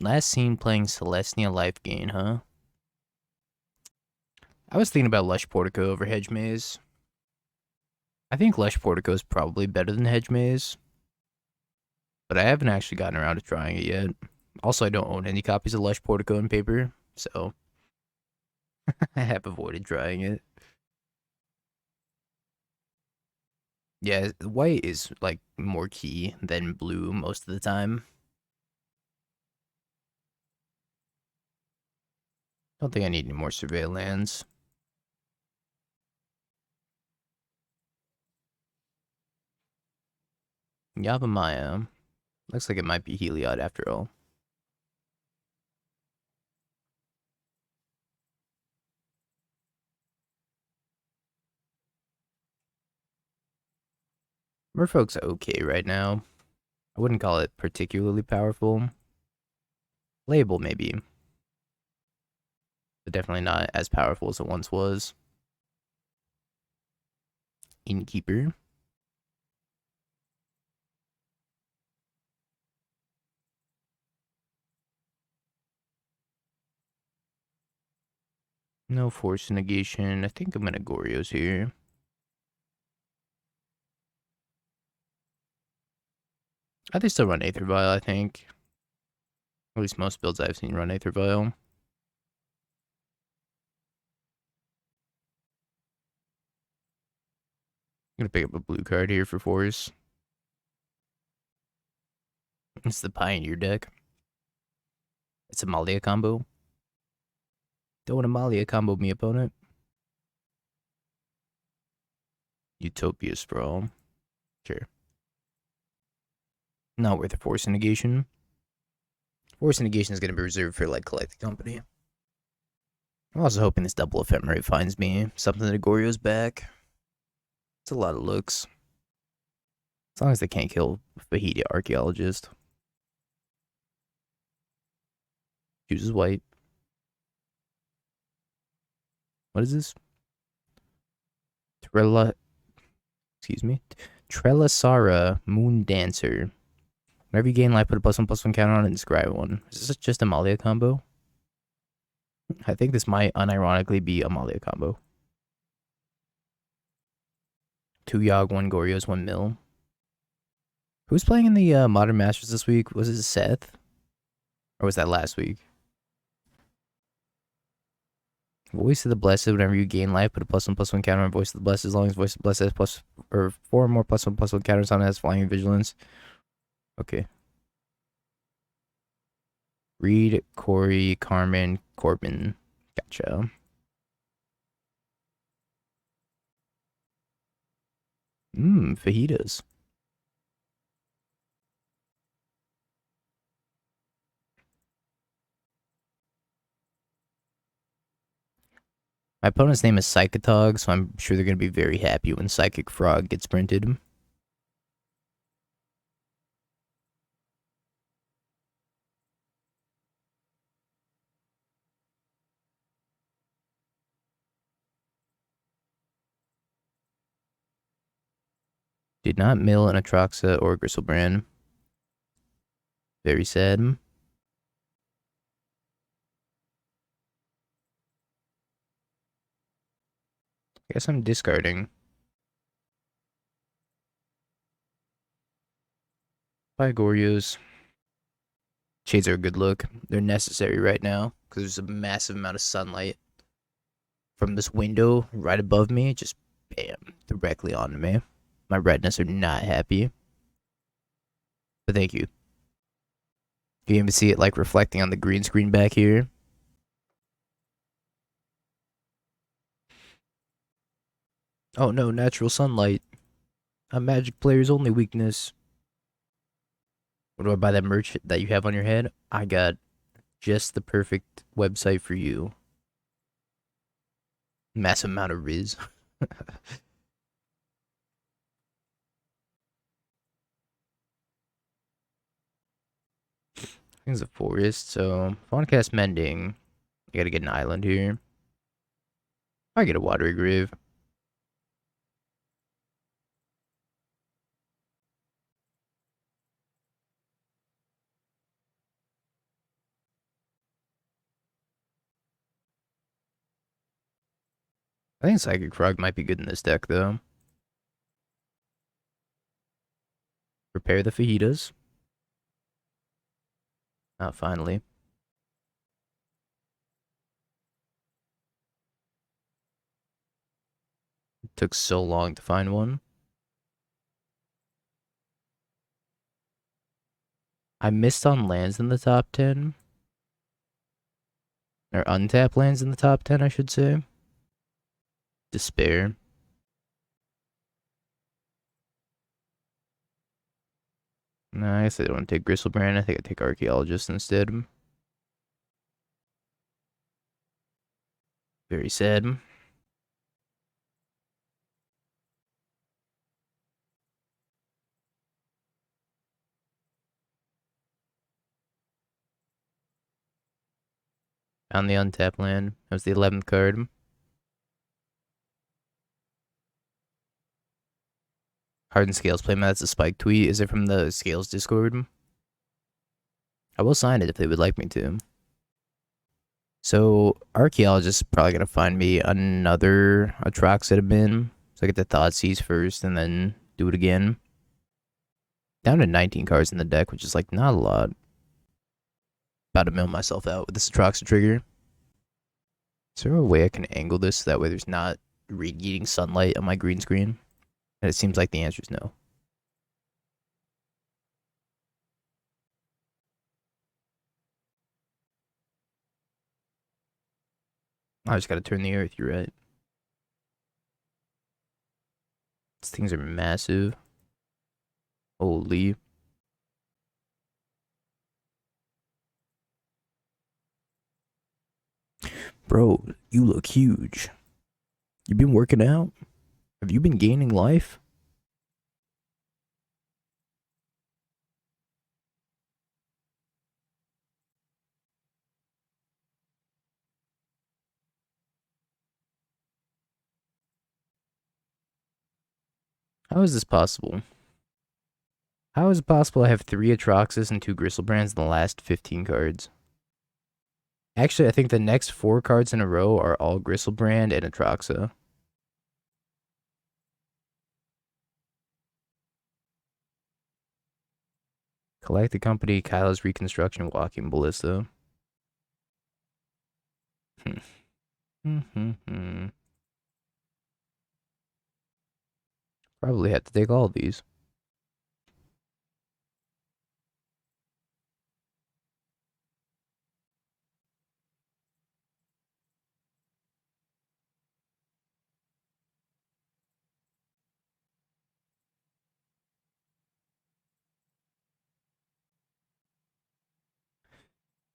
Last seen playing Celestia Life Gain, huh? I was thinking about Lush Portico over Hedge Maze. I think Lush Portico is probably better than Hedge Maze, but I haven't actually gotten around to trying it yet. Also, I don't own any copies of Lush Portico in paper, so I have avoided trying it. Yeah, white is like more key than blue most of the time. Don't think I need any more surveil lands. Yavimaya. Looks like it might be Heliod after all. Merfolk's okay right now. I wouldn't call it particularly powerful. Playable maybe, but definitely not as powerful as it once was. Innkeeper. No Force of Negation. I think I'm gonna Goryo's here. They still run Aether Vial, I think. At least most builds I've seen run Aether Vial. I'm gonna pick up a blue card here for Force. It's the Pioneer deck. It's a Malia combo. Don't want to Malia combo me, opponent. Utopia Sprawl. Sure. Not worth a Force of Negation. Force of Negation is going to be reserved for like Collected Company. I'm also hoping this double Ephemerate finds me. Something that Goryo's back. It's a lot of looks. As long as they can't kill Fallaji Archaeologist. Chooses white. What is this? Trelasara Moon Dancer. Whenever you gain life, put a +1/+1 counter on it and describe one. Is this just a Malia combo? I think this might unironically be a Malia combo. 2 Yogg, 1 Goryo's, 1 Mill. Who's playing in the Modern Masters this week? Was it Seth? Or was that last week? Voice of the Blessed. Whenever you gain life, put a +1/+1 counter on Voice of the Blessed. As long as Voice of the Blessed has plus or 4 more +1/+1 counters on it, has Flying and Vigilance. Okay. Reed, Corey, Carmen, Corbin. Gotcha. Fajitas. My opponent's name is Psychotog, so I'm sure they're going to be very happy when Psychic Frog gets printed. Did not mill an Atraxa or Griselbrand. Very sad. I guess I'm discarding. By Goryos. Shades are a good look. They're necessary right now because there's a massive amount of sunlight from this window right above me. Just bam, directly onto me. My retinas are not happy. But thank you. You can even see it like reflecting on the green screen back here. Oh no, natural sunlight. A Magic player's only weakness. What do I buy that merch that you have on your head? I got just the perfect website for you. Massive amount of Riz. I think it's a forest, so if I want to cast Mending, I gotta get an island here. I get a Watery Grave. I think Psychic Frog might be good in this deck, though. Prepare the fajitas. Ah, finally. It took so long to find one. I missed on lands in the top 10. Or untapped lands in the top 10, I should say. Despair. No, I guess I don't want to take Griselbrand. I think I take Archaeologist instead. Very sad. Found the untapped land. That was the 11th card. Hardened Scales playmat. That's a spike tweet. Is it from the Scales Discord? I will sign it if they would like me to. So, Archaeologist is probably going to find me another Atraxa to bin. So I get the Thoughtseize first and then do it again. Down to 19 cards in the deck, which is like not a lot. About to mill myself out with this Atraxa trigger. Is there a way I can angle this so that way there's not radiating sunlight on my green screen? And it seems like the answer is no. I just gotta turn the earth, you're right. These things are massive. Holy. Bro, you look huge. You been working out? Have you been gaining life? How is this possible? How is it possible I have 3 Atraxas and 2 Griselbrands in the last 15 cards? Actually, I think the next 4 cards in a row are all Griselbrand and Atraxa. Collect the Company, Kyle's Reconstruction, Walking Ballista. Probably had to take all of these.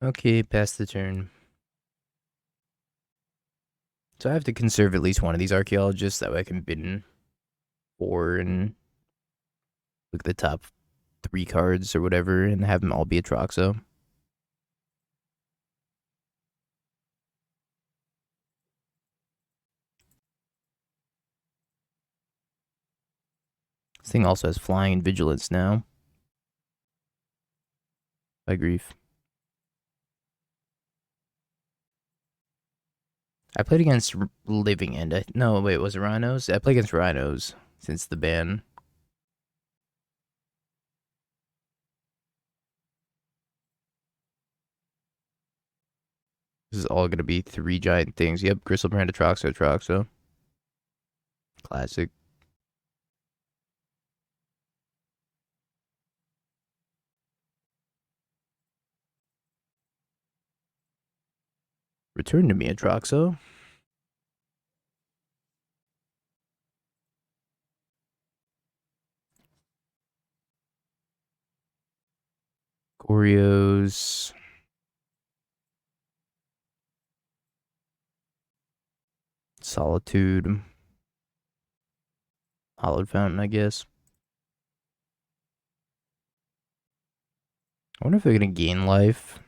Okay, pass the turn. So I have to conserve at least one of these archaeologists, that way I can bin 4 and look at the top 3 cards or whatever and have them all be Atraxa. This thing also has Flying and Vigilance now. By grief. I played against Living End. No, wait, was it Rhinos? I played against Rhinos since the ban. This is all going to be 3 giant things. Yep, Griselbrand, Atraxa. Classic. Return to me, Atraxa. Goryos. Solitude. Hallowed Fountain, I guess. I wonder if they're going to gain life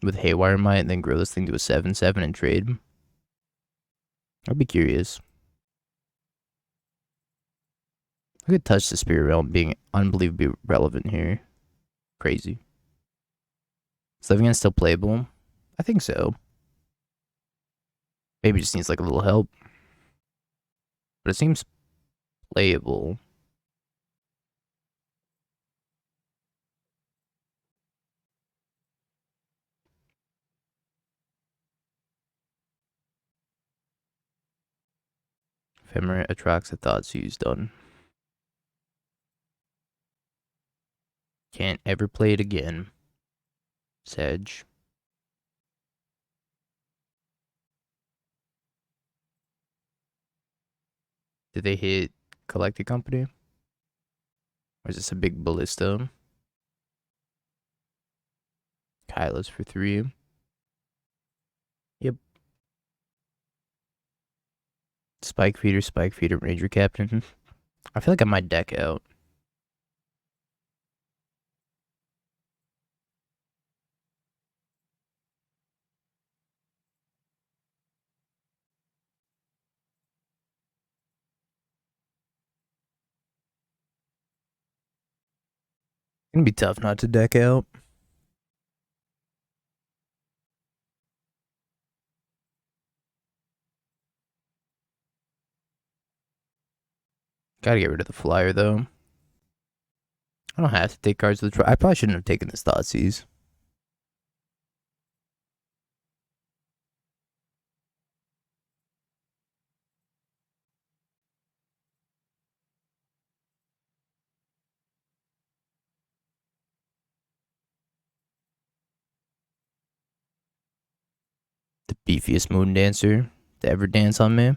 with Haywire Might and then grow this thing to a 7/7 and trade. I'd be curious. I could touch the Spirit Realm being unbelievably relevant here. Crazy. Is Living End still playable? I think so. Maybe just needs like a little help. But it seems playable. Ephemerate, Atraxa, Thoughtseize done. Can't ever play it again. Sedge. Did they hit Collected Company? Or is this a big ballista? Kyla's for 3. Yep. Spike Feeder, Ranger Captain. I feel like I might deck out. It's gonna be tough not to deck out. Gotta get rid of the flyer though. I don't have to take cards with the I probably shouldn't have taken this Thoughtseize. The beefiest moon dancer to ever dance on me.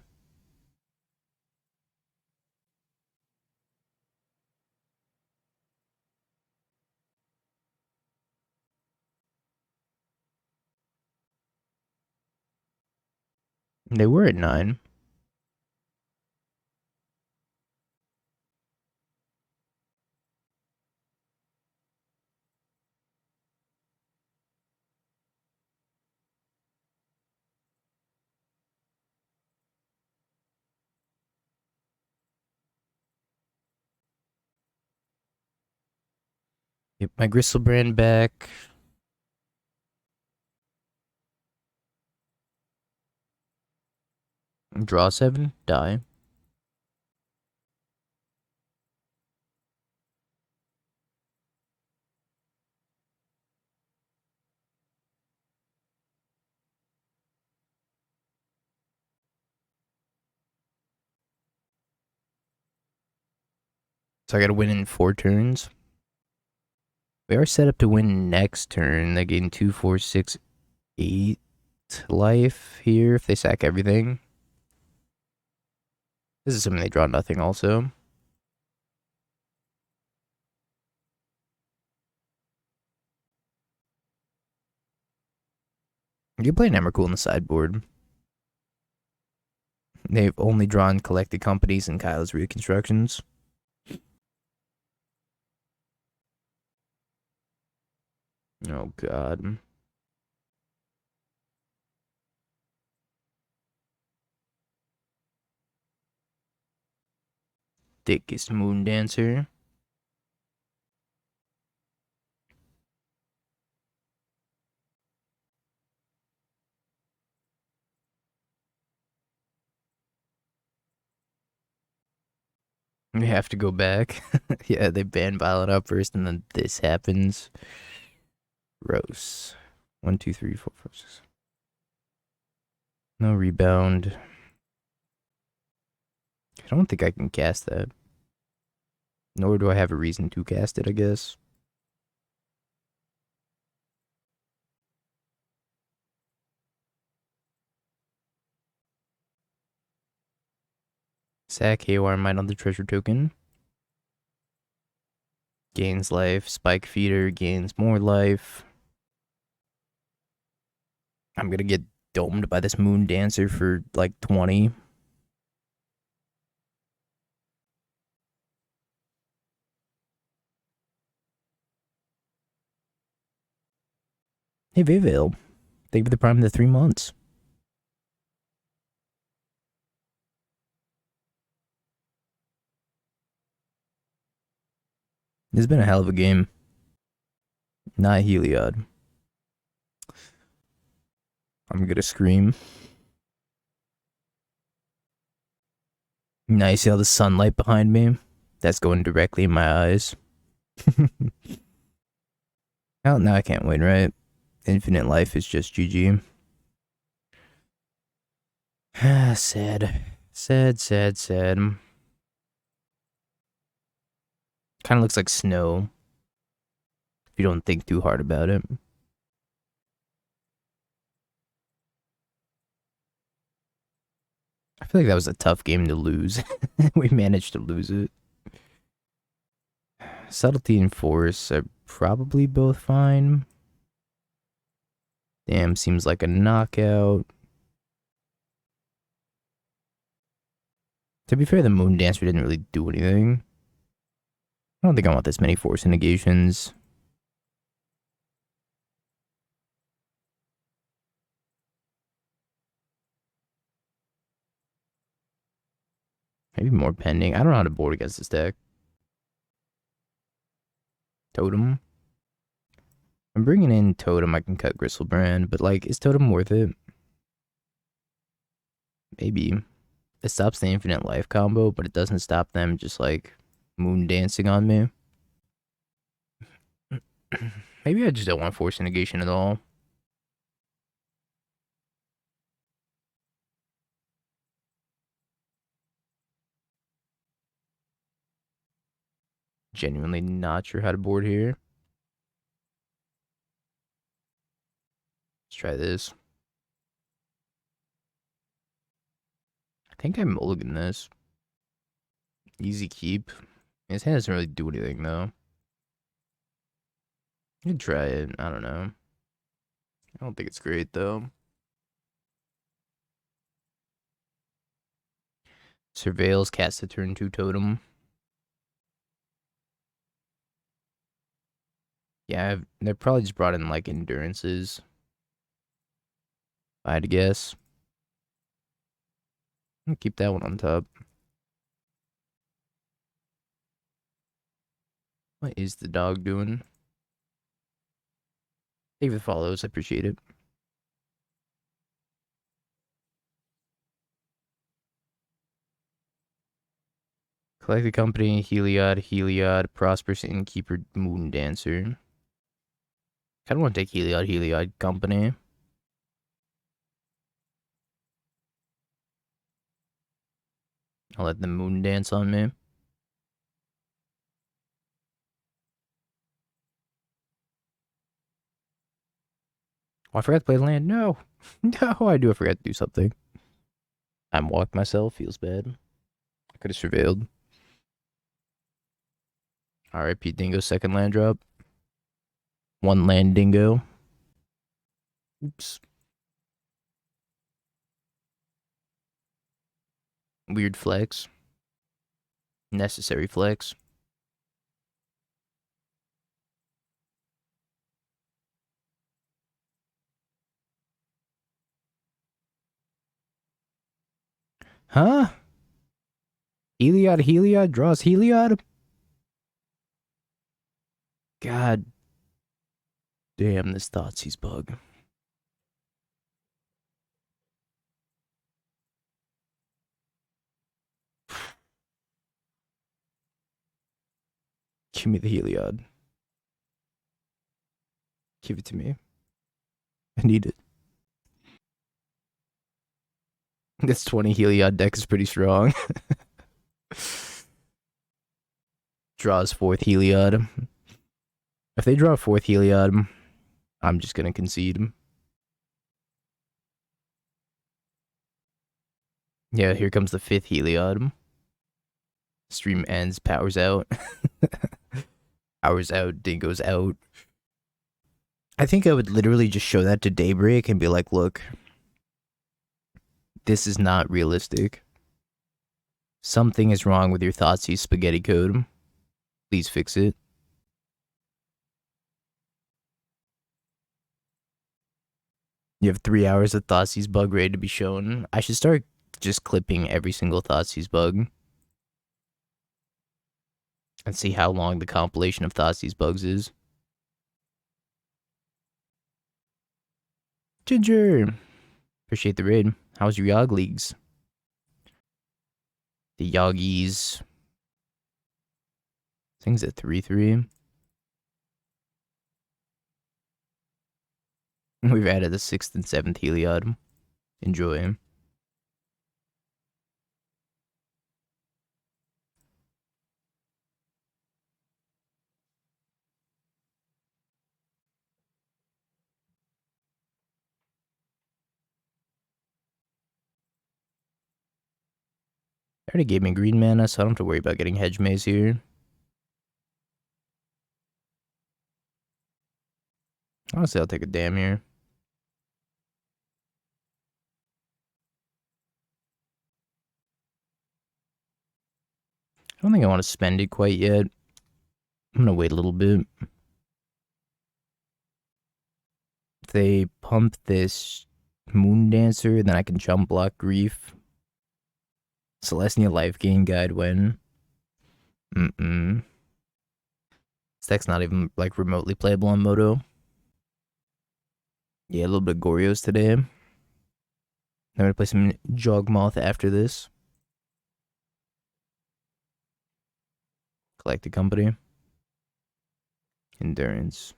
They were at 9. Get my Griselbrand back. Draw 7, die. So I gotta win in 4 turns. We are set up to win next turn. They gain 2, 4, 6, 8 life here if they sack everything. This is something they draw nothing also. You can play an Emrakul on the sideboard. They've only drawn Collected Companies and Kyle's Reconstructions. Oh god. Thickest Moon Dancer. We have to go back. Yeah, they ban Violet up first, and then this happens. Gross. 1, 2, 3, 4, 5, 6. No rebound. I don't think I can cast that. Nor do I have a reason to cast it, I guess. Sack Haywire Mine on the treasure token. Gains life. Spike Feeder gains more life. I'm gonna get domed by this Moon Dancer for like 20. Hey, Vivale. Thank you for the prime of the 3 months. This has been a hell of a game. Not Heliod. I'm gonna scream. Nice, see all the sunlight behind me? That's going directly in my eyes. Oh, now I can't win, right? Infinite life is just GG. Sad. Sad, sad, sad. Kind of looks like snow if you don't think too hard about it. I feel like that was a tough game to lose. We managed to lose it. Subtlety and Force are probably both fine. Damn, seems like a knockout. To be fair, the Moon Dancer didn't really do anything. I don't think I want this many Force Negations. Maybe more pending. I don't know how to board against this deck. Totem. I'm bringing in Totem. I can cut Griselbrand, but like, is Totem worth it? Maybe. It stops the infinite life combo, but it doesn't stop them just like moon dancing on me. Maybe I just don't want Force Negation at all. Genuinely not sure how to board here. Let's try this. I think I mulligan this. Easy keep. His hand doesn't really do anything though. You can try it. I don't know. I don't think it's great though. Surveils, cast a turn 2 totem. Yeah, they probably just brought in like endurances. If I had to guess. I'll keep that one on top. What is the dog doing? Thank you for the follows. I appreciate it. Collect the company, Heliod, Prosperous Innkeeper, Moon Dancer. I don't want to take Heliod Company. I'll let the moon dance on me. Oh, I forgot to play land. No. No, I forgot to do something. I'm walked myself. Feels bad. I could have surveilled. R.I.P. Dingo, second land drop. One land dingo. Oops. Weird flex. Necessary flex. Huh? Heliod draws Heliod? God damn, this Thoughtseize bug. Give me the Heliod. Give it to me. I need it. This 20 Heliod deck is pretty strong. Draws fourth Heliod. If they draw fourth Heliod, I'm just gonna concede. Yeah, here comes the fifth Heliod. Stream ends, powers out. Powers out, dingoes out. I think I would literally just show that to Daybreak and be like, look, this is not realistic. Something is wrong with your Thoughtseize spaghetti code. Please fix it. You have 3 hours of Thoughtseize bug ready to be shown. I should start just clipping every single Thoughtseize bug. And see how long the compilation of Thoughtseize bugs is. Ginger! Appreciate the raid. How's your Yogg leagues? The Yogis. Things at 3/3. We've added the 6th and 7th Heliod. Enjoy him. They already gave me green mana, so I don't have to worry about getting Hedge Maze here. Honestly, I'll take a dam here. I don't think I want to spend it quite yet. I'm gonna wait a little bit. If they pump this Moon Dancer, then I can jump block Grief. Celestia Life Gain Guide when. This deck's not even like remotely playable on Moto. Yeah, a little bit of Goryos today. I'm gonna play some Jogmoth after this. Collected Company. Endurance.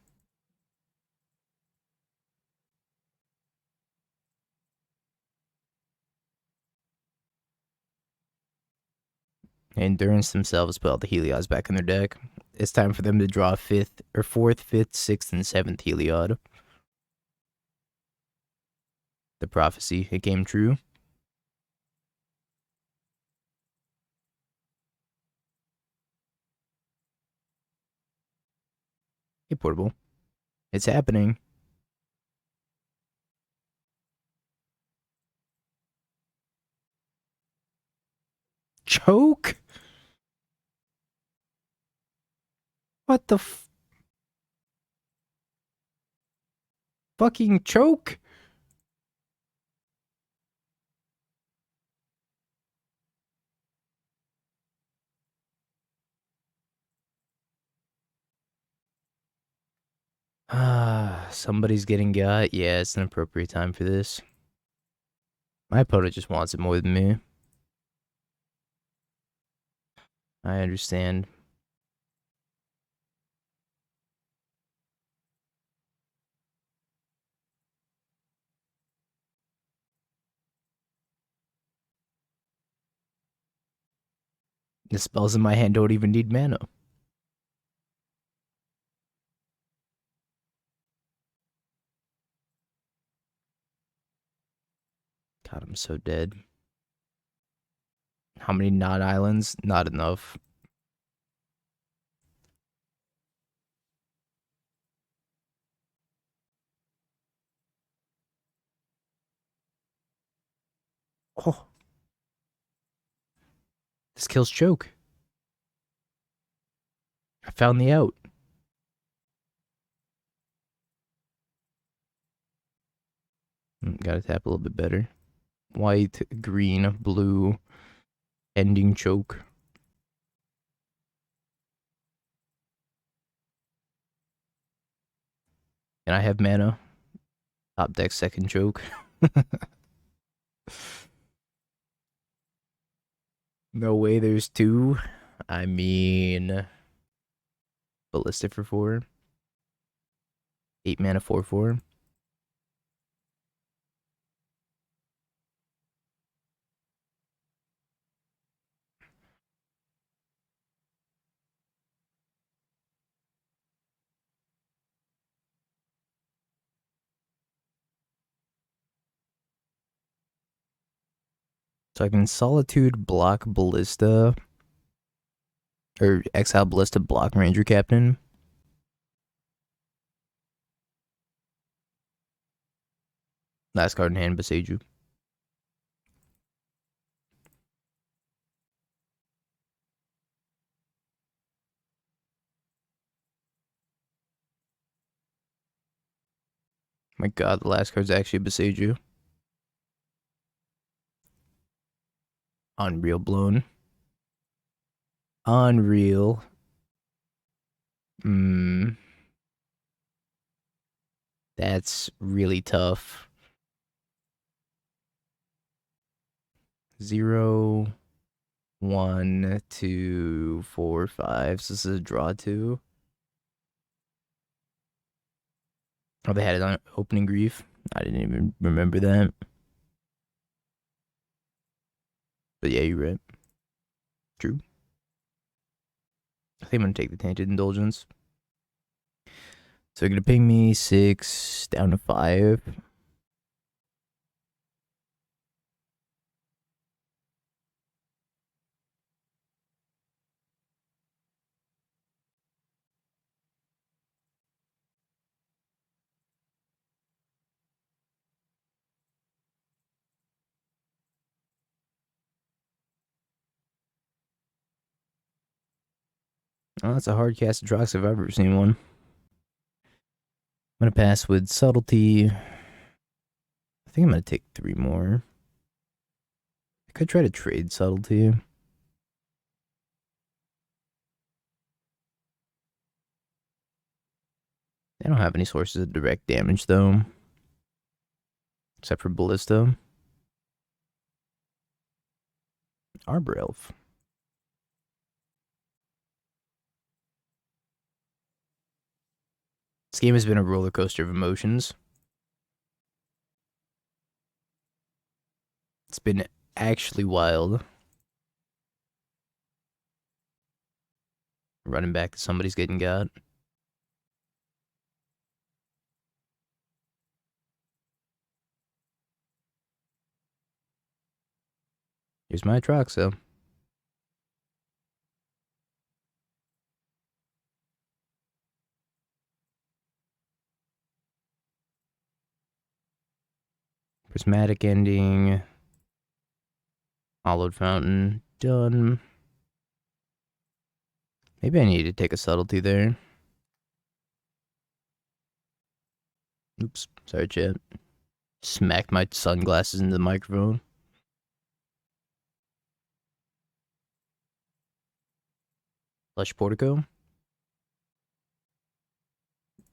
Endurance themselves put all the Helios back in their deck. It's time for them to draw 5th, or 4th, 5th, 6th, and 7th Heliod. The prophecy, it came true. Hey, Portable. It's happening. Choke? What the fucking choke? Somebody's getting got. Yeah, it's an appropriate time for this. My opponent just wants it more than me. I understand. The spells in my hand don't even need mana. God, I'm so dead. How many not islands? Not enough. Oh. This kills choke. I found the out. Gotta tap a little bit better. White, green, blue, ending choke. And I have mana. Top deck second choke. No way there's two. I mean, Ballistic for 4. 8 mana 4/4. So I can Solitude block Ballista. Or exile Ballista block Ranger Captain. Last card in hand, Beseiju. My god, the last card's actually Beseiju. Unreal blown. Unreal. That's really tough. 0. 1, 2, 4, 5. So this is a draw 2. Oh, they had it on opening grief. I didn't even remember that. But yeah, you're right. True. I think I'm gonna take the Tainted Indulgence. So they're gonna ping me 6 down to 5. Oh, that's a hard cast Atraxa if I've ever seen one. I'm gonna pass with Subtlety. I think I'm gonna take 3 more. I could try to trade Subtlety. They don't have any sources of direct damage though. Except for Ballista. Arbor Elf. This game has been a roller coaster of emotions. It's been actually wild. Running back to somebody's getting got. Here's my Atraxa. Prismatic Ending. Hallowed Fountain. Done. Maybe I need to take a Subtlety there. Oops. Sorry, chat. Smacked my sunglasses into the microphone. Lush Portico.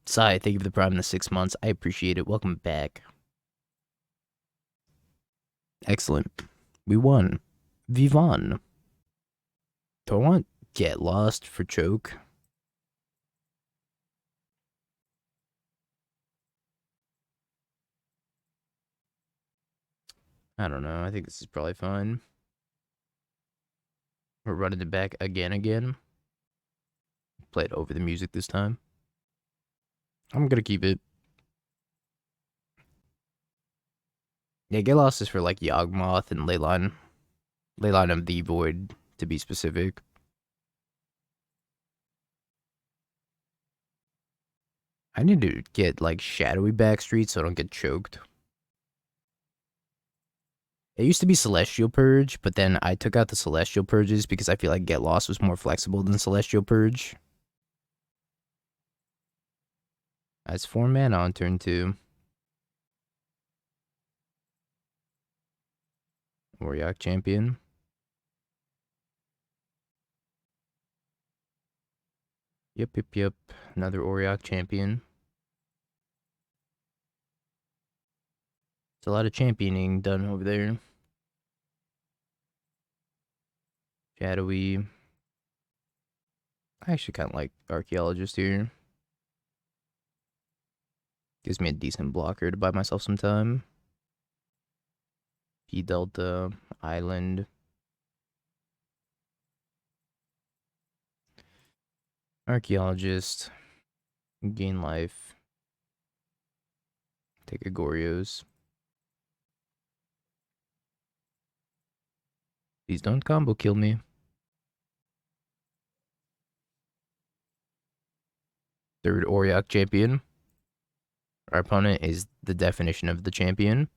Sai, thank you for the prime in the 6 months. I appreciate it. Welcome back. Excellent. We won. Vivon. Do I want Get Lost for choke? I don't know. I think this is probably fine. We're running it back again. Play it over the music this time. I'm gonna keep it. Yeah, Get Lost is for like Yawgmoth and Leyline of the Void, to be specific. I need to get like Shadowy Backstreet so I don't get choked. It used to be Celestial Purge, but then I took out the Celestial Purges because I feel like Get Lost was more flexible than Celestial Purge. That's 4 mana on turn 2. Warrior Champion. Yep. Another Auriok Champion. It's a lot of championing done over there. Shadowy. I actually kind of like Archaeologist here. Gives me a decent blocker to buy myself some time. P Delta, Island. Archaeologist. Gain life. Take a Goryos. Please don't combo kill me. Third Auriok Champion. Our opponent is the definition of the champion.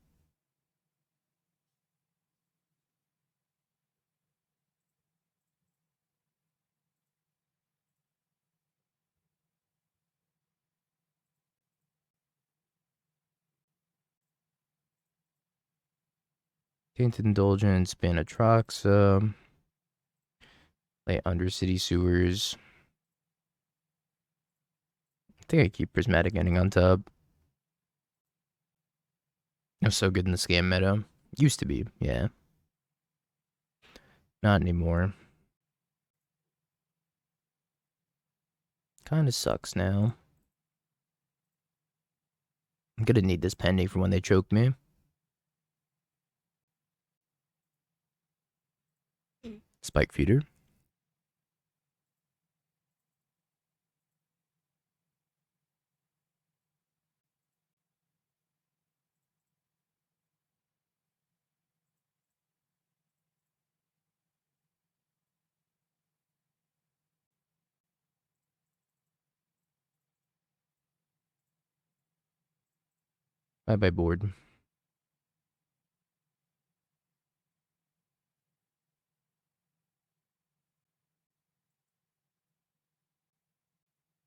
Tainted Indulgence, ban Atraxa. Play Undercity Sewers. I think I keep Prismatic Ending on top. It was so good in the scam meta. Used to be, yeah. Not anymore. Kinda sucks now. I'm gonna need this pending for when they choke me. Spike feeder. Bye bye board.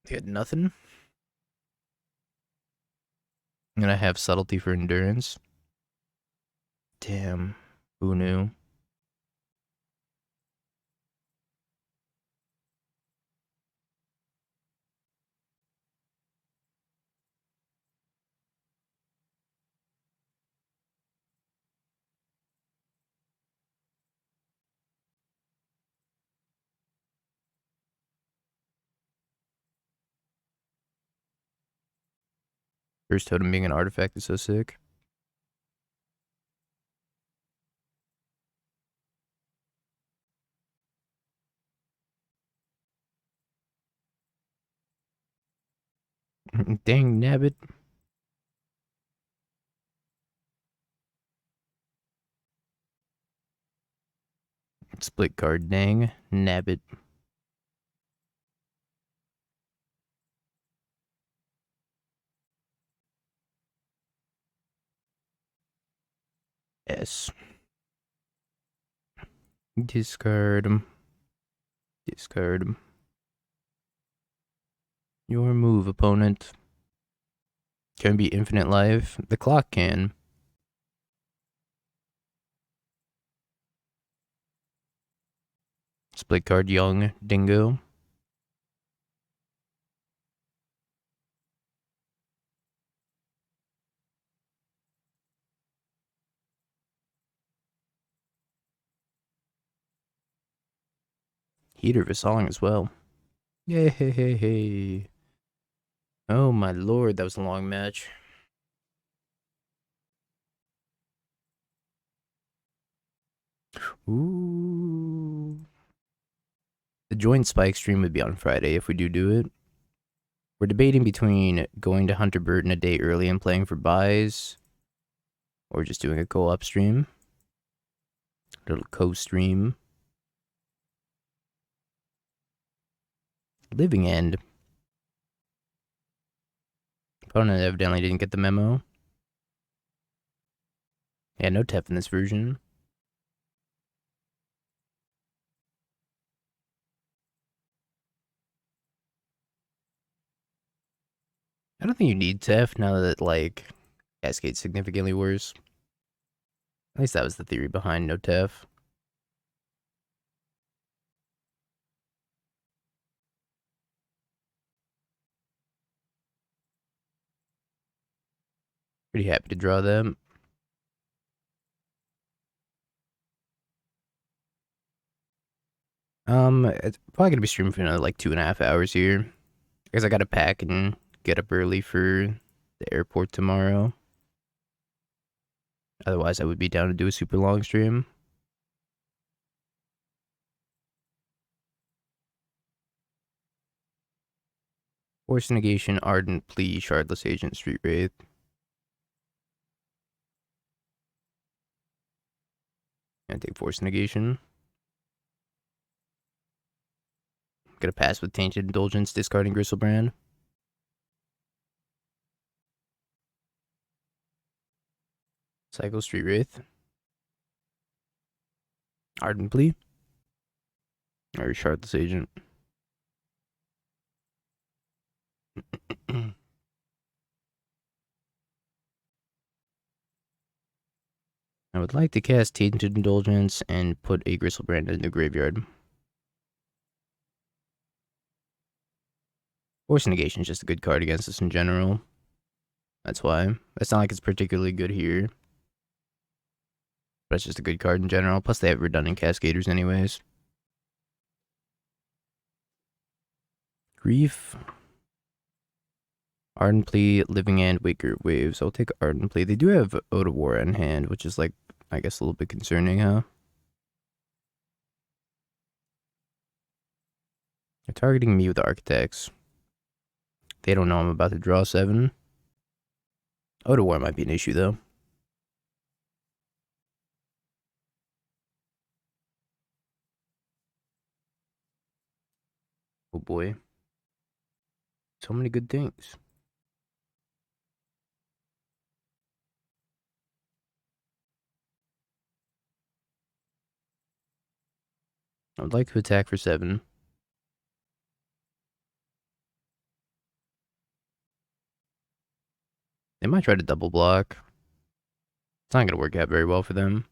They had nothing. I'm gonna have subtlety for endurance. Damn. Who knew? Cursed Totem being an artifact is so sick. Dang nabbit. Split card, dang nabbit. Yes. Discard him. Discard him. Your move, opponent. Can be infinite life. The clock can. Split card, young dingo. Heater of a song as well. Yay. Oh my lord, that was a long match. Ooh. The joint spike stream would be on Friday if we do it. We're debating between going to Hunter Burton a day early and playing for buys, or just doing a co-op stream. A little co-stream. Living End. Opponent evidently didn't get the memo. Yeah, no TEF in this version. I don't think you need TEF now that, like, Cascade's significantly worse. At least that was the theory behind no TEF. Pretty happy to draw them. It's probably gonna be streaming for another like 2.5 hours here. Because I gotta pack and get up early for the airport tomorrow. Otherwise, I would be down to do a super long stream. Force Negation, Ardent Plea, Shardless Agent, Street Wraith. Gonna take Force Negation. Gonna pass with Tainted Indulgence, discarding Griselbrand. Cycle, Street Wraith. Ardent Plea. Or Shardless Agent. I would like to cast Tainted Indulgence and put a Griselbrand in the graveyard. Force Negation is just a good card against us in general. That's why. It's not like it's particularly good here. But it's just a good card in general. Plus, they have redundant Cascaders anyways. Grief. Ardent Plea, Living End, Waker Waves. I'll take Ardent Plea. They do have Otawara in hand, which is like, I guess, a little bit concerning, huh? They're targeting me with Architects. They don't know I'm about to draw 7. Otawara might be an issue, though. Oh boy. So many good things. I would like to attack for 7. They might try to double block. It's not going to work out very well for them.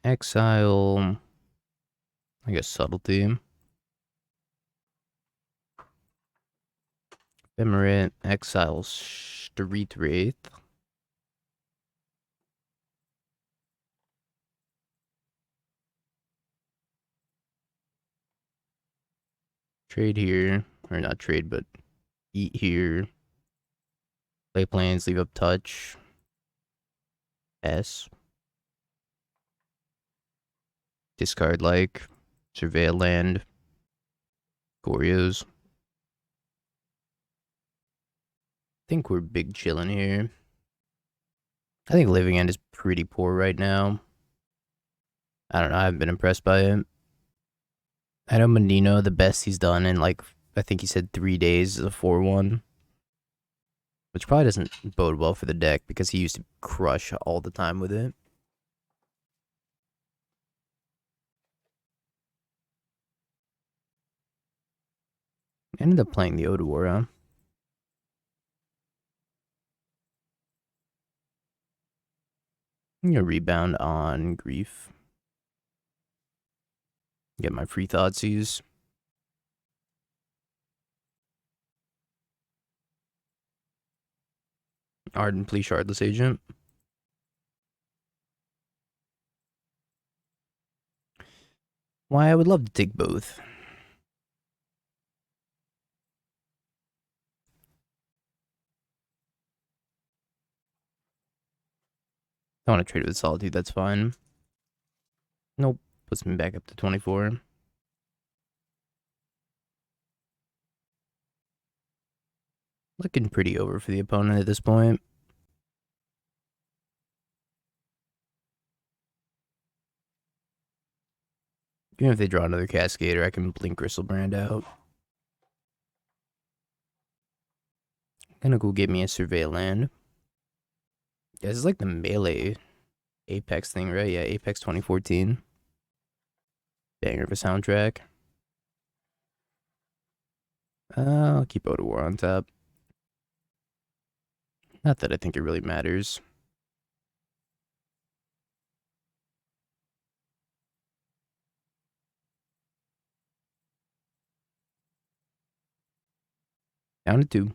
Exile. I guess Subtlety. Ephemerate. Exile Street Wraith. Trade here. Or not trade, but eat here. Play plans, leave up touch. S. Discard like. Surveil land. Goryos. I think we're big chillin' here. I think Living End is pretty poor right now. I don't know, I haven't been impressed by it. I know Menino, the best he's done in like, I think he said 3 days is a 4-1. Which probably doesn't bode well for the deck because he used to crush all the time with it. I ended up playing the Otawara. I'm gonna rebound on Grief. Get my free Thoughtseize. Ardent Plea Shardless Agent. Why, I would love to take both. I want to trade with Solitude, that's fine. Nope, puts me back up to 24. Looking pretty over for the opponent at this point. Even if they draw another Cascader, I can blink Griselbrand out. Gonna go get me a Surveil land. Yeah, this is like the melee Apex thing, right? Yeah, Apex 2014. Banger of a soundtrack. I'll keep Otawara on top. Not that I think it really matters. Down to 2.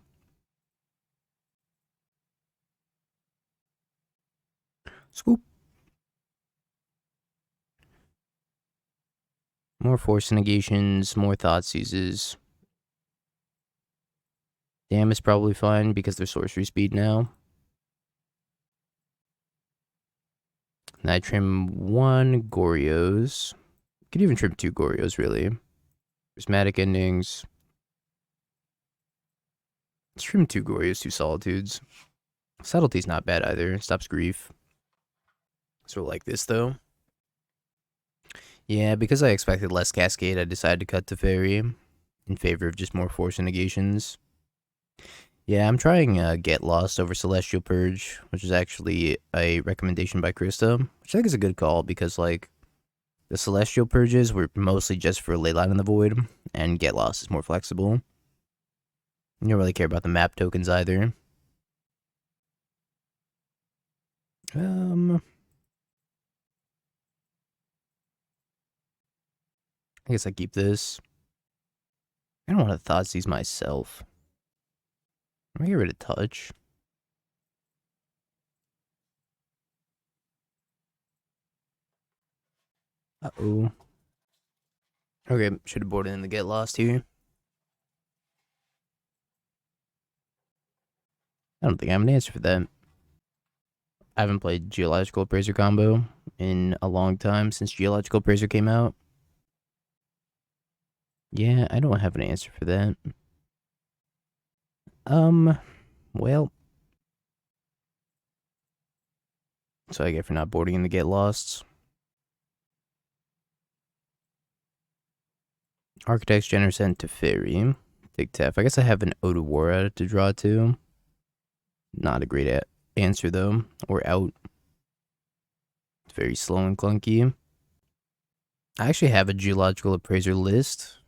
Scoop. More Force Negations, more Thoughtseizes. Dam is probably fine because they're sorcery speed now. And I trim 1 Goryos. Could even trim 2 Goryos, really. Prismatic Endings. Let's trim 2 Goryos, 2 Solitudes. Subtlety's not bad either. Stops Grief. Sort of like this, though. Yeah, because I expected less Cascade, I decided to cut to Fairy in favor of just more Force Negations. Yeah, I'm trying Get Lost over Celestial Purge, which is actually a recommendation by Krista, which I think is a good call because, like, the Celestial Purges were mostly just for Leyline in the Void, and Get Lost is more flexible. You don't really care about the map tokens either. I guess I keep this. I don't want to Thoughtseize myself. I'm gonna get rid of touch. Uh-oh. Okay, should have boarded in the Get Lost here. I don't think I have an answer for that. I haven't played Geological Appraiser combo in a long time, since Geological Appraiser came out. Yeah, I don't have an answer for that. Well. So I get for not boarding in the Get Lost. Architect's Generous End to Fairy. Take Tap. I guess I have an Otawara to draw to. Not a great answer though. Or out. It's very slow and clunky. I actually have a Geological Appraiser list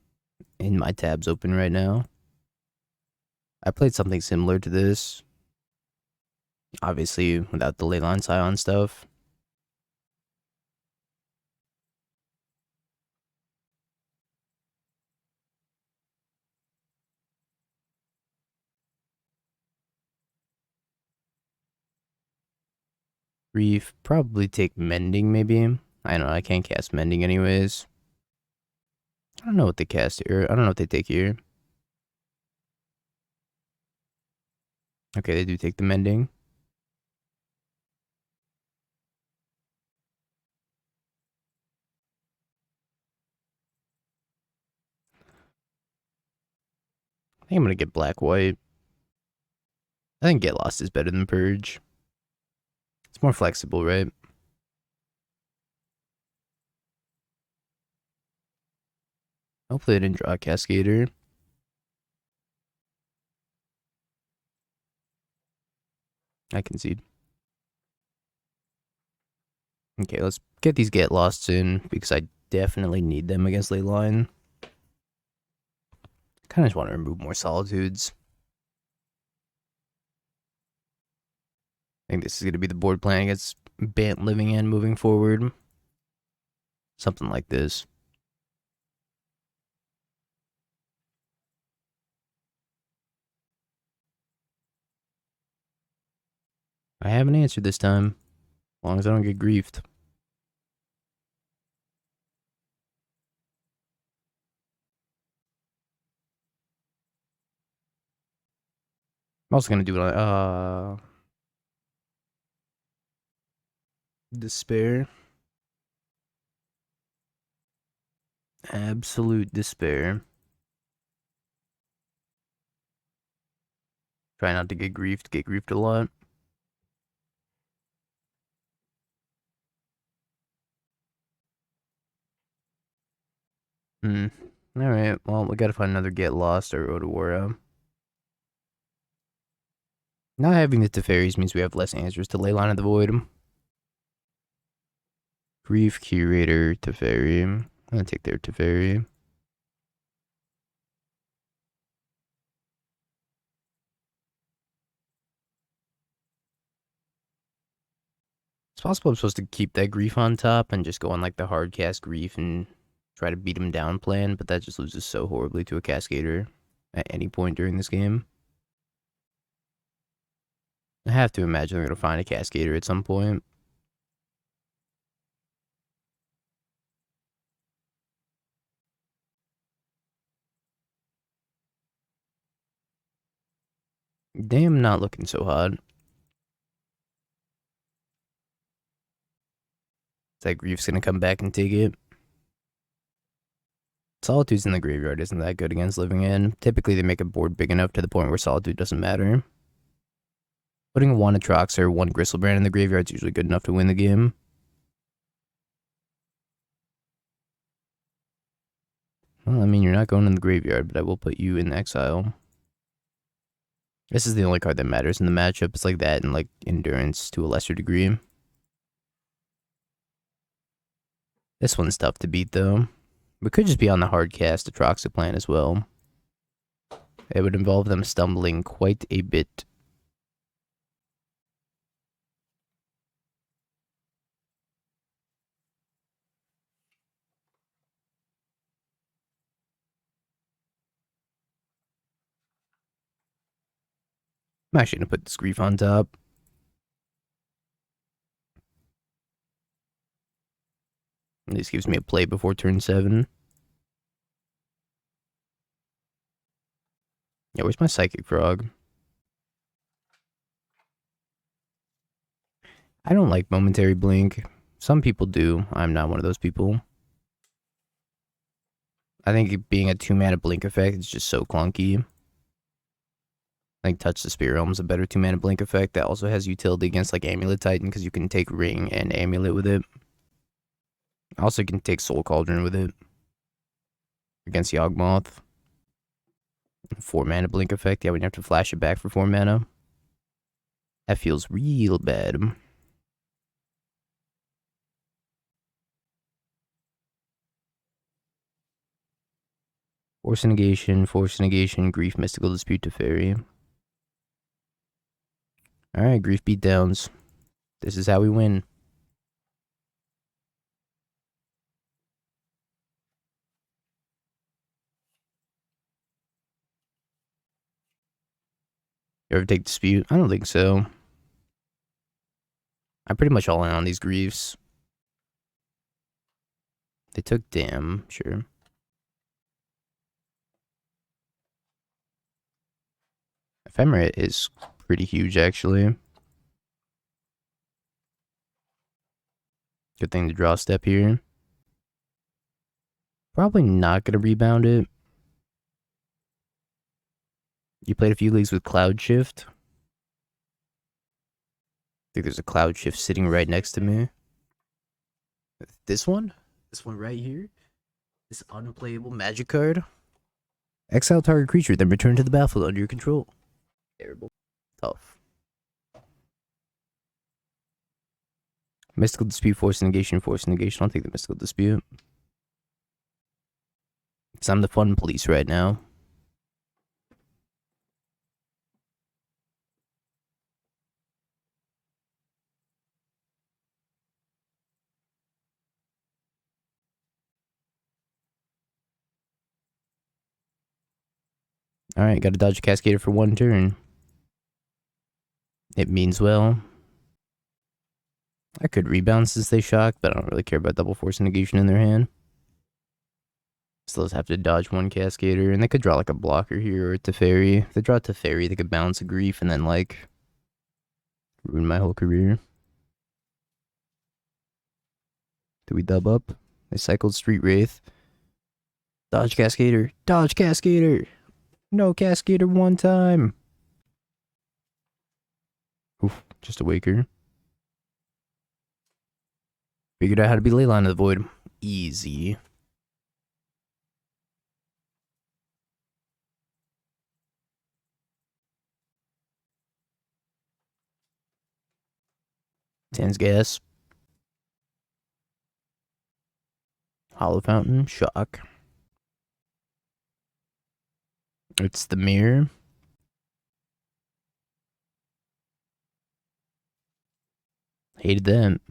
in my tabs open right now. I played something similar to this. Obviously, without the Leyline Scion stuff. Reef, probably take Mending maybe. I don't know, I can't cast Mending anyways. I don't know what they cast here. I don't know what they take here. Okay, they do take the Mending. I think I'm gonna get Black-White. I think Get Lost is better than Purge. It's more flexible, right? Hopefully I didn't draw a Cascader. I concede. Okay, let's get these Get Losts in, because I definitely need them against Leyline. Kind of just want to remove more Solitudes. I think this is going to be the board plan against Bant Living End moving forward. Something like this. I have an answer this time, as long as I don't get griefed. I'm also going to do it Despair. Absolute despair. Try not to get griefed a lot. Alright, well, we gotta find another Get Lost or Otawara. Not having the Teferis means we have less answers to Leyline of the Void. Grief Curator, Teferi. I'm gonna take their Teferi. It's possible I'm supposed to keep that Grief on top and just go on like the hard cast Grief and try to beat him down plan, but that just loses so horribly to a Cascader at any point during this game. I have to imagine they're gonna find a Cascader at some point. Damn, not looking so hot. That Grief's gonna come back and take it. Solitude's in the graveyard isn't that good against Living End. Typically, they make a board big enough to the point where Solitude doesn't matter. Putting one Atraxa or one Griselbrand in the graveyard is usually good enough to win the game. Well, I mean, you're not going in the graveyard, but I will put you in exile. This is the only card that matters in the matchup. It's like that and like Endurance to a lesser degree. This one's tough to beat, though. We could just be on the hard cast Atraxa plan as well. It would involve them stumbling quite a bit. I'm actually gonna put this grief on top. This gives me a play before turn 7. Yeah, where's my Psychic Frog? I don't like Momentary Blink. Some people do. I'm not one of those people. I think it being a 2-mana blink effect is just so clunky. I think Touch the Spirit Realm is a better 2-mana blink effect that also has utility against like Amulet Titan because you can take Ring and Amulet with it. Also, you can take Soul Cauldron with it against Yawgmoth. 4-mana blink effect. Yeah, we have to flash it back for 4 mana. That feels real bad. Force of Negation, Grief, Mystical Dispute to Fairy. Alright, Grief beatdowns. This is how we win. You ever take Dispute? I don't think so. I'm pretty much all in on these Griefs. They took Damn, sure. Ephemerate is pretty huge, actually. Good thing to draw a step here. Probably not going to rebound it. You played a few leagues with Cloud Shift. I think there's a Cloud Shift sitting right next to me. This one? This one right here? This unplayable magic card? Exile target creature, then return to the battlefield under your control. Terrible. Tough. Mystical Dispute, Force of Negation, Force of Negation. I'll take the Mystical Dispute. Because I'm the fun police right now. Alright, gotta dodge a Cascader for 1 turn. It means well. I could rebound since they shocked, but I don't really care about double Force of Negation in their hand. Still just have to dodge 1 Cascader, and they could draw like a blocker here or a Teferi. If they draw a Teferi, they could bounce a Grief and then like ruin my whole career. Do we dub up? They cycled Street Wraith. Dodge Cascader. Dodge Cascader. No Cascader 1 time. Oof, just a Waker. Figured out how to be Leyline of the Void. Easy. Sans Gas. Hallowed Fountain. Shock. It's the Mirror. Hated them.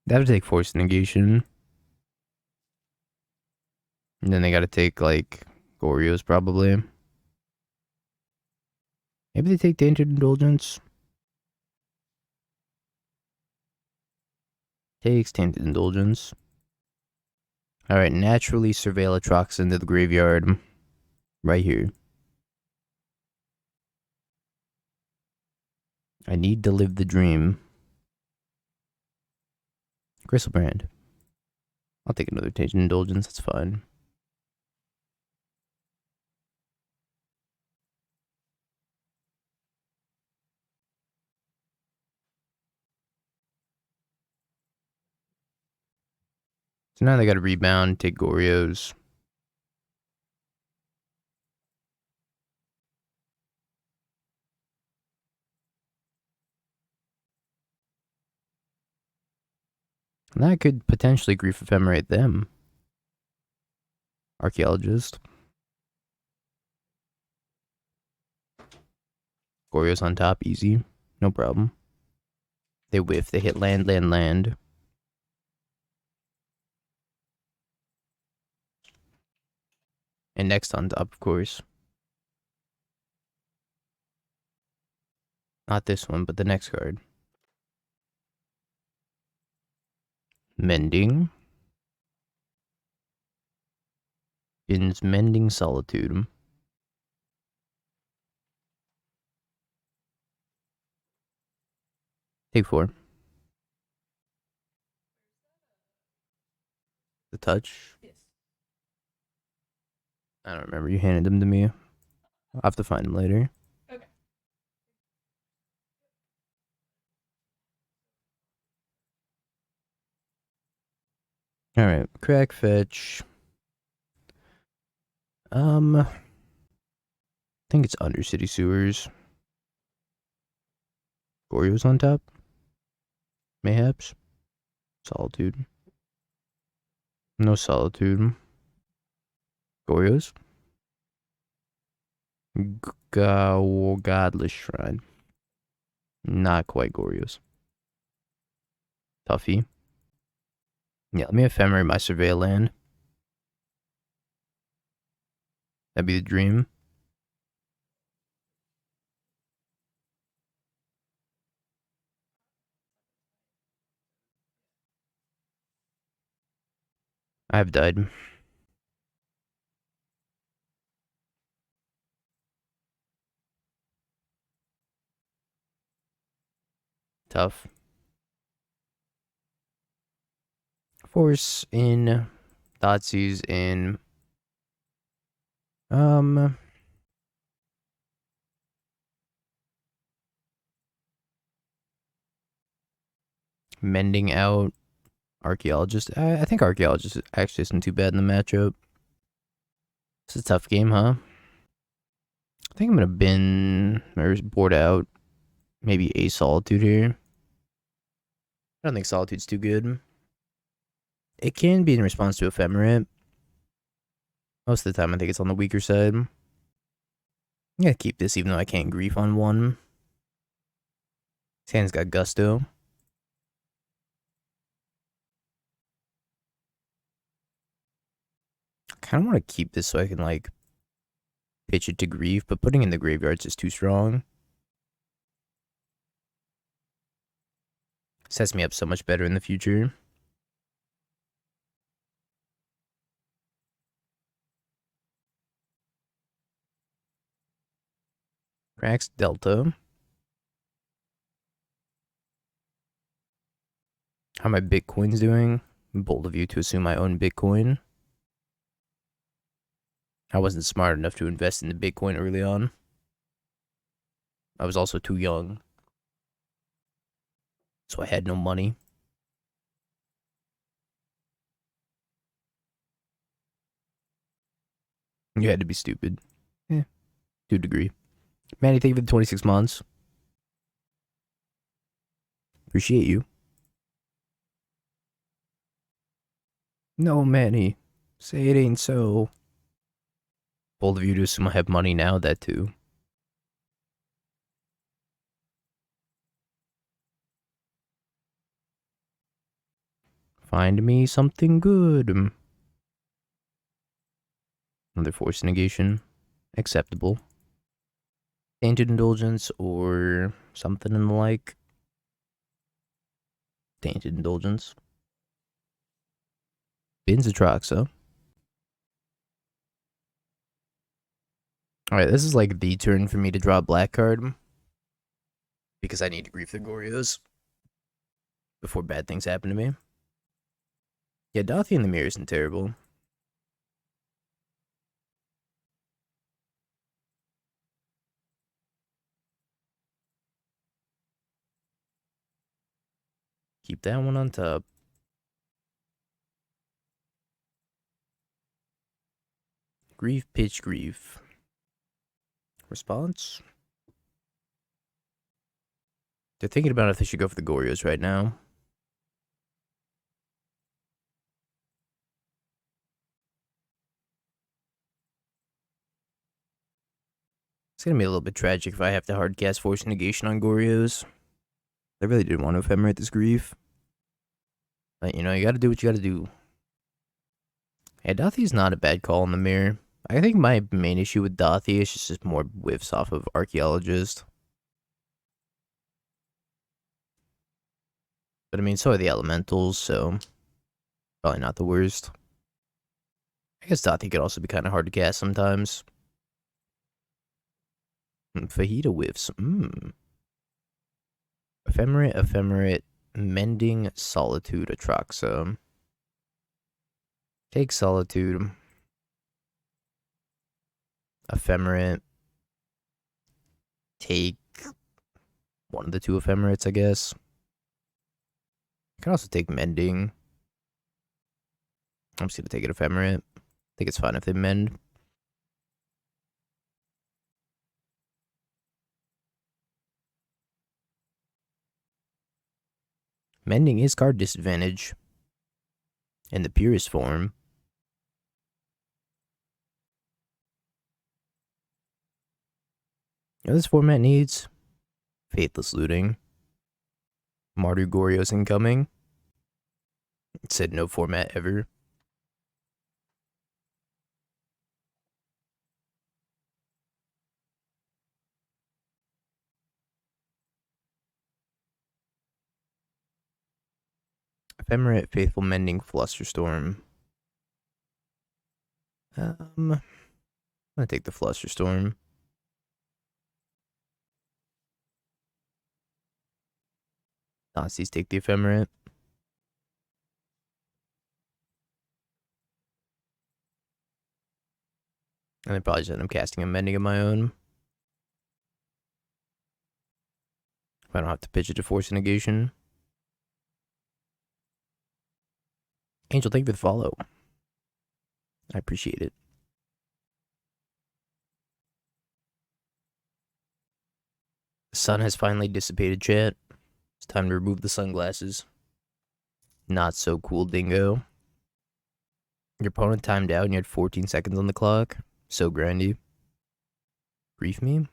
They have to take Force Negation. And then they gotta take, like, Goryo's probably. Maybe they take Tainted Indulgence. Takes Tainted Indulgence. Alright, naturally surveil Atraxa into the graveyard. Right here. I need to live the dream. Griselbrand. I'll take another Tainted Indulgence, that's fine. So now they gotta rebound, take Goryo's. And that could potentially Grief Ephemerate them. Archaeologist. Goryo's on top, easy. No problem. They whiff, they hit land, land, land. And next on top, of course. Not this one, but the next card. Mending. Bin's Mending Solitude. Take 4. The touch. Yes. I don't remember. You handed them to me. I'll have to find them later. Okay. Alright. Crack fetch. I think it's Undercity Sewers. Goryo's on top. Mayhaps. Solitude. No Solitude. Goryo's. Godless Shrine. Not quite Goryo's. Tuffy. Yeah, let me Ephemerate my Surveil land. That'd be the dream. I've died. Tough. Force in. Thoughtseize in. Mending out. Archaeologist. I think Archaeologist actually isn't too bad in the matchup. It's a tough game, huh? I think I'm gonna bin or board out. Maybe a Solitude here. I don't think Solitude's too good. It can be in response to Ephemerate. Most of the time, I think it's on the weaker side. I'm gonna keep this even though I can't grief on one. His hand's got Gusto. I kind of want to keep this so I can, like, pitch it to grief, but putting in the graveyard's just too strong. Sets me up so much better in the future. Cracks Delta. How my Bitcoin's doing? Bold of you to assume I own Bitcoin. I wasn't smart enough to invest in the Bitcoin early on. I was also too young. So I had no money. You had to be stupid. Yeah, to a degree. Manny, thank you for the 26 months. Appreciate you. No, Manny. Say it ain't so. Bold of you to assume I have money now, that too. Find me something good. Another Force of Negation. Acceptable. Tainted Indulgence or something in the like. Tainted Indulgence. Bin's Atraxa. Alright, this is like the turn for me to draw a black card. Because I need to grief the Goryos before bad things happen to me. Yeah, Dothy in the mirror isn't terrible. Keep that one on top. Grief, pitch, grief. Response? They're thinking about if they should go for the Goryos right now. It's gonna be a little bit tragic if I have to hardcast Force Negation on Goryos. I really didn't want to ephemerate this grief. But, you know, you gotta do what you gotta do. Yeah, Dothy's not a bad call in the mirror. I think my main issue with Dothy is just more whiffs off of Archaeologist. But I mean, so are the elementals, so probably not the worst. I guess Thoughtseize could also be kind of hard to cast sometimes. Fajita whiffs. Ephemerate, Mending, Solitude, Atraxa. Take Solitude. Ephemerate. Take one of the two Ephemerates, I guess. I can also take Mending. I'm just going to take it Ephemerate. I think it's fine if they mend. Mending is card disadvantage in the purest form. You know, this format needs Faithless Looting. Watery Goryo's incoming. It said no format ever. Ephemerate, Faithful Mending, Flusterstorm. I'm gonna take the Flusterstorm. Thoughtseize take the Ephemerate. And then probably just end up casting a Mending of my own. If I don't have to pitch it to Force of Negation. Angel, thank you for the follow. I appreciate it. The sun has finally dissipated, chat. It's time to remove the sunglasses. Not so cool, dingo. Your opponent timed out and you had 14 seconds on the clock. So grindy. Grief me.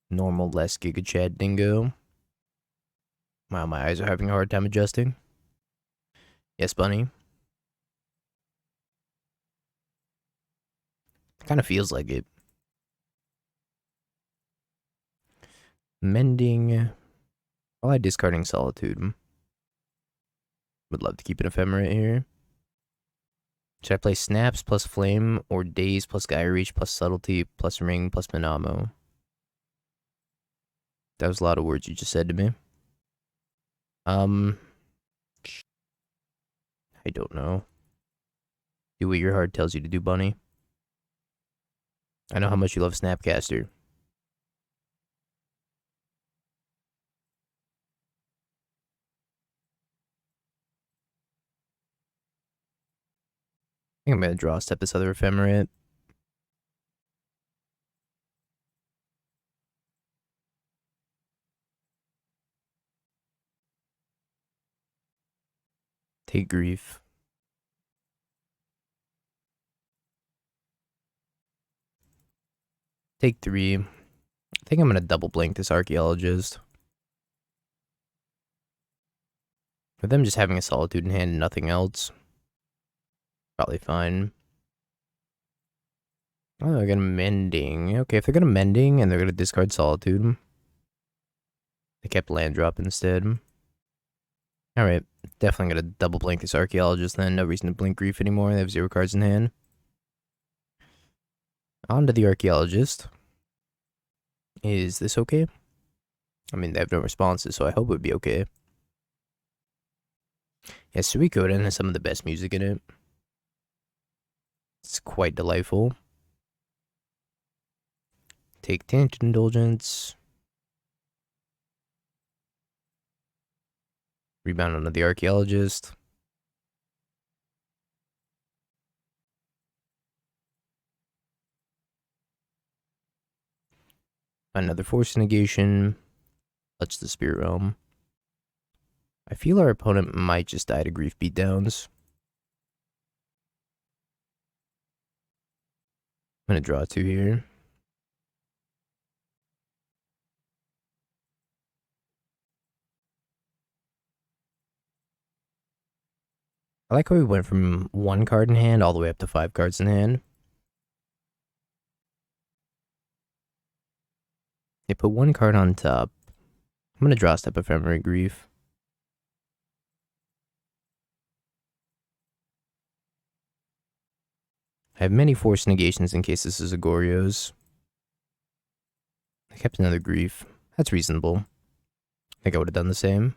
Normal, less Giga Chat, dingo. Wow, my eyes are having a hard time adjusting. Yes, bunny. Kind of feels like it. Mending. Probably discarding Solitude. Would love to keep an Ephemerate here. Should I play Snaps plus Flame or Daze plus Gaia Reach plus Subtlety plus Ring plus Minamo? That was a lot of words you just said to me. I don't know. Do what your heart tells you to do, bunny. I know how much you love Snapcaster. I think I'm gonna draw step this other Ephemerate. Take Grief. Take 3. I think I'm gonna double blink this Archaeologist. For them just having a Solitude in hand and nothing else. Probably fine. Oh, they're gonna Mending. Okay, if they're gonna Mending and they're gonna discard Solitude. They kept land drop instead. Alright, definitely gonna double blink this Archaeologist then. No reason to blink Grief anymore. They have 0 cards in hand. On to the Archaeologist. Is this okay? I mean, they have no responses, so I hope it would be okay. Yeah, Suikoden has some of the best music in it. It's quite delightful. Take Tainted Indulgence. Rebound onto the Archaeologist. Another Force Negation. Touch the Spirit Realm. I feel our opponent might just die to Grief Beatdowns. I'm gonna draw 2 here. I like how we went from 1 card in hand all the way up to 5 cards in hand. They put 1 card on top. I'm gonna draw step Ephemerate Grief. I have many Force Negations in case this is a Goryo's. I kept another Grief. That's reasonable. I think I would have done the same.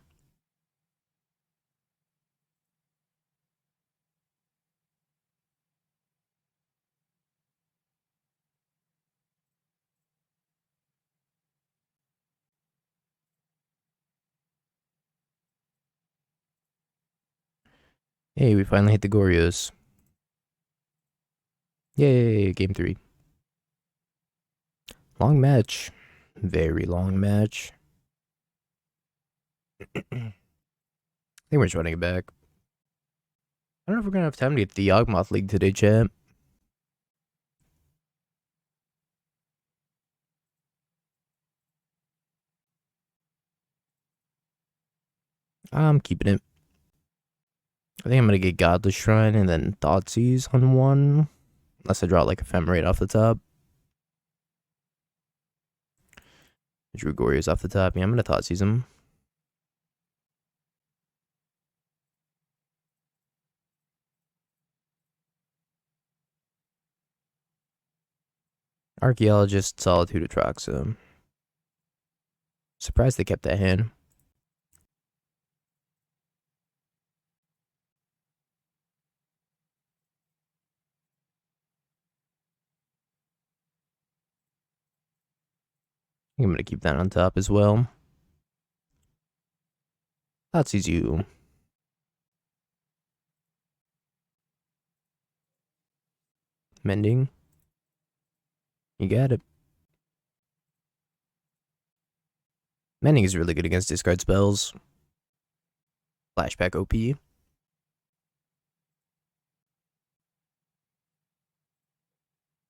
Hey, we finally hit the Goryo's. Yay, game 3. Long match. Very long match. I think we're just running it back. I don't know if we're gonna have time to get the Yawgmoth League today, chat. I'm keeping it. I think I'm gonna get Godless Shrine and then Thoughtseize on one. Unless I draw like Ephemerate off the top. Drew Goryo's off the top. Yeah, I'm gonna Thoughtseize him. Archaeologist, Solitude, Atraxa. Surprised they kept that hand. I think I'm gonna keep that on top as well. Thoughtseize you. Mending. You got it. Mending is really good against discard spells. Flashback OP.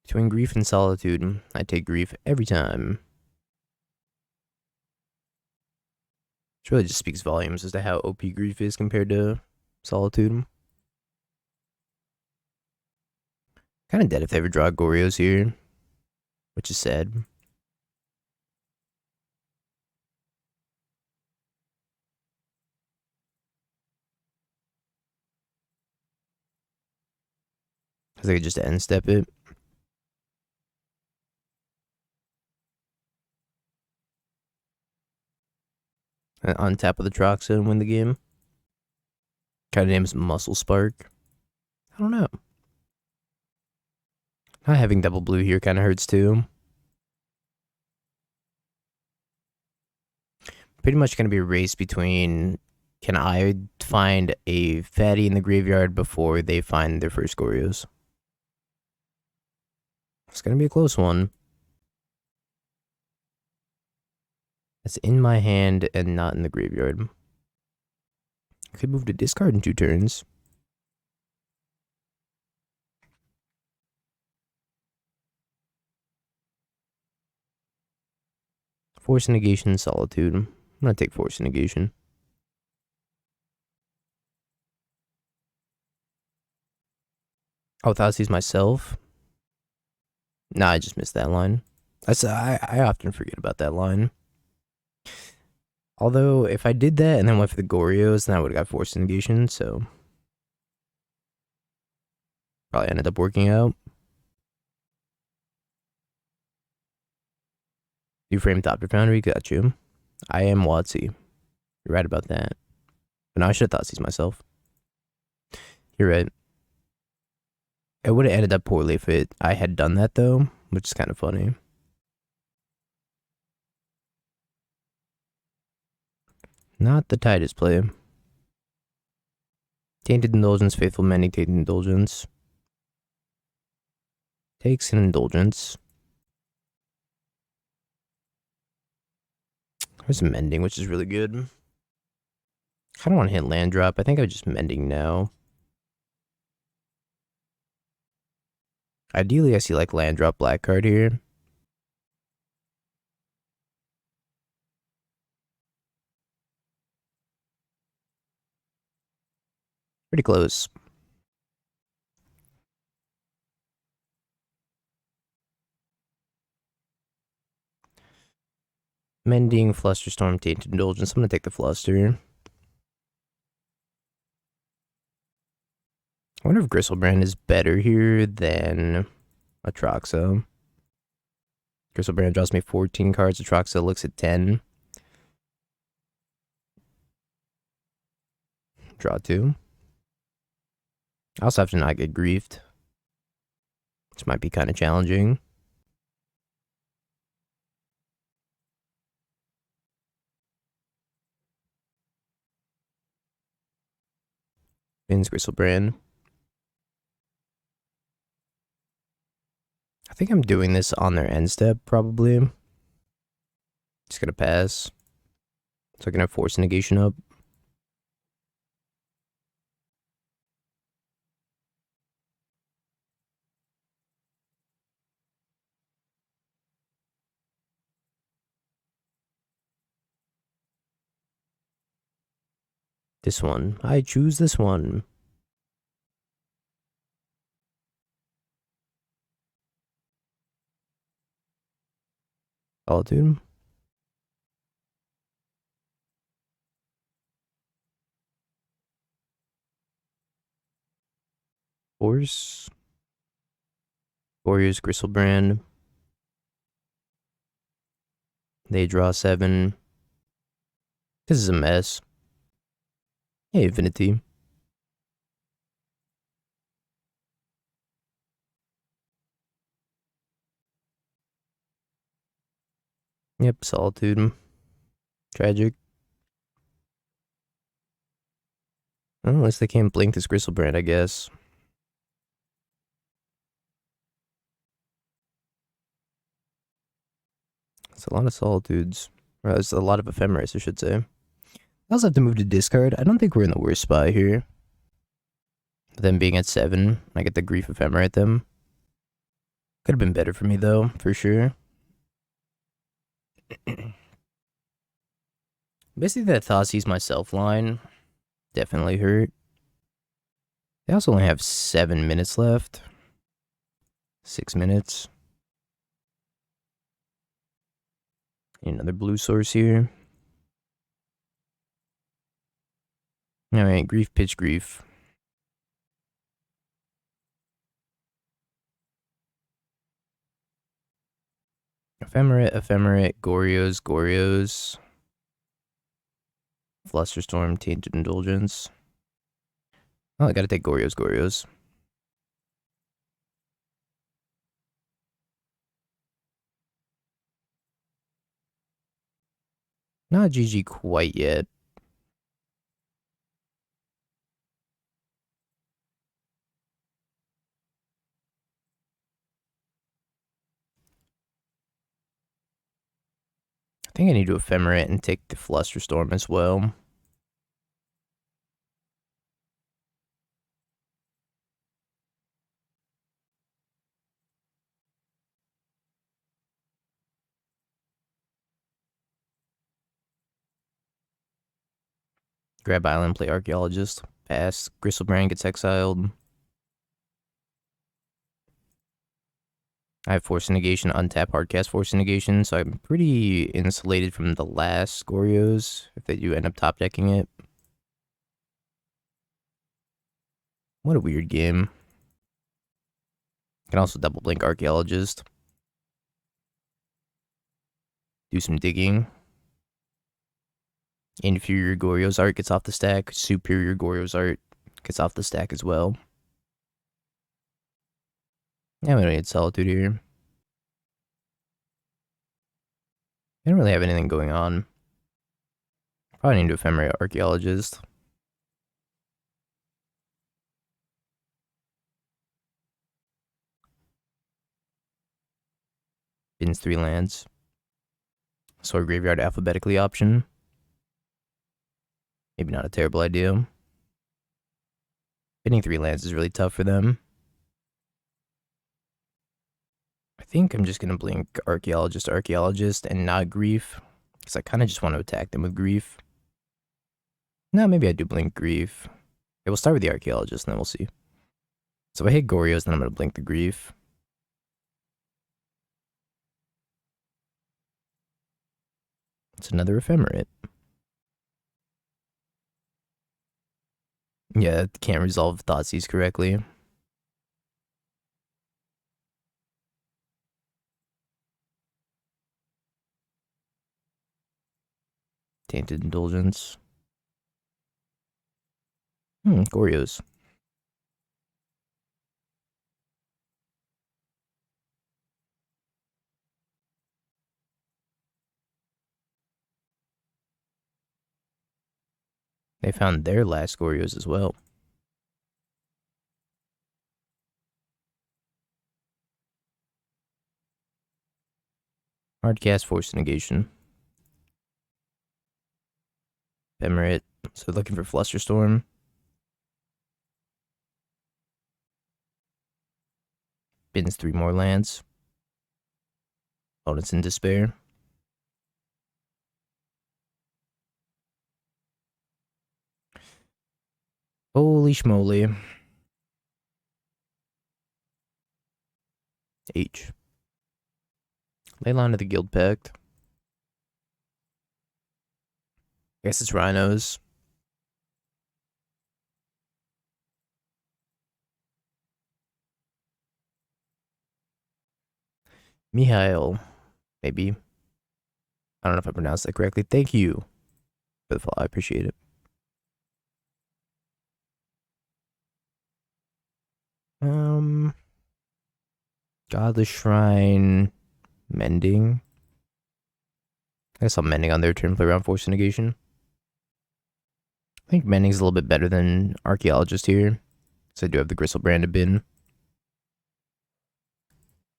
Between Grief and Solitude, I take Grief every time. Which really just speaks volumes as to how OP Grief is compared to Solitude. Kind of dead if they ever draw Goryo's here, which is sad. Because I could just end step it. And untap with Atraxa and win the game. Kind of name is Muscle Spark. I don't know. Not having double blue here kind of hurts too. Pretty much going to be a race between, can I find a fatty in the graveyard before they find their first Goryo's? It's going to be a close one. It's in my hand and not in the graveyard. I could move to discard in 2 turns. Force of Negation, Solitude. I'm going to take Force of Negation. Oh, Thoughtseize myself? Nah, I just missed that line. I often forget about that line. Although, if I did that and then went for the Goryo's, then I would have got Force of Negation, so probably ended up working out. You frame Thopter Foundry, got you. I am Watsy. You're right about that. But now I should have Thoughtseize myself. You're right. It would have ended up poorly if I had done that, though, which is kind of funny. Not the tightest play. Tainted Indulgence, Faithful Mending, Tainted Indulgence. Takes an Indulgence. There's a Mending, which is really good. I don't want to hit land drop. I think I'm just Mending now. Ideally, I see like land drop black card here. Pretty close. Mending, Flusterstorm, Tainted Indulgence. I'm gonna take the Fluster. I wonder if Griselbrand is better here than Atraxa. Griselbrand draws me 14 cards. Atraxa looks at 10. Draw 2. I also have to not get griefed, which might be kind of challenging. Wins Griselbrand. I think I'm doing this on their end step, probably. Just gonna pass. So I can have Force of Negation up. This one. I choose this one. Solitude. Force. Warriors, Griselbrand. They draw 7. This is a mess. Hey, Infinity. Yep, Solitude. Tragic. Unless they can't blink this Griselbrand, I guess. It's a lot of Solitudes. Or there's a lot of Ephemerates, I should say. I also have to move to discard. I don't think we're in the worst spot here. Them being at 7, I get the Grief Ephemerate them. Could have been better for me, though, for sure. Basically, that Thoughtseize myself line definitely hurt. They also only have 7 minutes left. 6 minutes. Another blue source here. Alright, Grief, pitch Grief. Ephemerate, Goryos. Flusterstorm, Tainted Indulgence. Oh, I gotta take Goryos. Not GG quite yet. I think I need to Ephemerate and take the Flusterstorm as well. Grab Island, play Archaeologist. Pass. Griselbrand gets exiled. I have Force of Negation, untap, hardcast Force of Negation, so I'm pretty insulated from the last Goryos if they do end up top decking it. What a weird game. Can also double blink Archaeologist. Do some digging. Inferior Goryo's art gets off the stack. Superior Goryo's art gets off the stack as well. Yeah, we don't need Solitude here. I don't really have anything going on. Probably need to Ephemerate Archaeologist. Bins 3 lands. Sword Graveyard alphabetically option. Maybe not a terrible idea. Binning 3 lands is really tough for them. I think I'm just going to blink Archaeologist, and not Grief. Because I kind of just want to attack them with Grief. No, maybe I do blink Grief. Okay, we'll start with the Archaeologist and then we'll see. So if I hit Goryos, then I'm going to blink the Grief. It's another Ephemerate. Yeah, can't resolve Thoughtseize correctly. Tainted Indulgence. Goryos. They found their last Goryos as well. Hard cast, Force of Negation. Ephemerate. So looking for Flusterstorm. Bins 3 more lands. Opponents in despair. Holy schmoly. H. Leyline of the Guild Pact. I guess it's Rhinos. Mihail. Maybe. I don't know if I pronounced that correctly. Thank you for the follow. I appreciate it. Godless Shrine. Mending. I guess I'm Mending on their turn, play around Force of Negation. I think Mending's a little bit better than Archaeologist here. So I do have the Griselbrand to bin.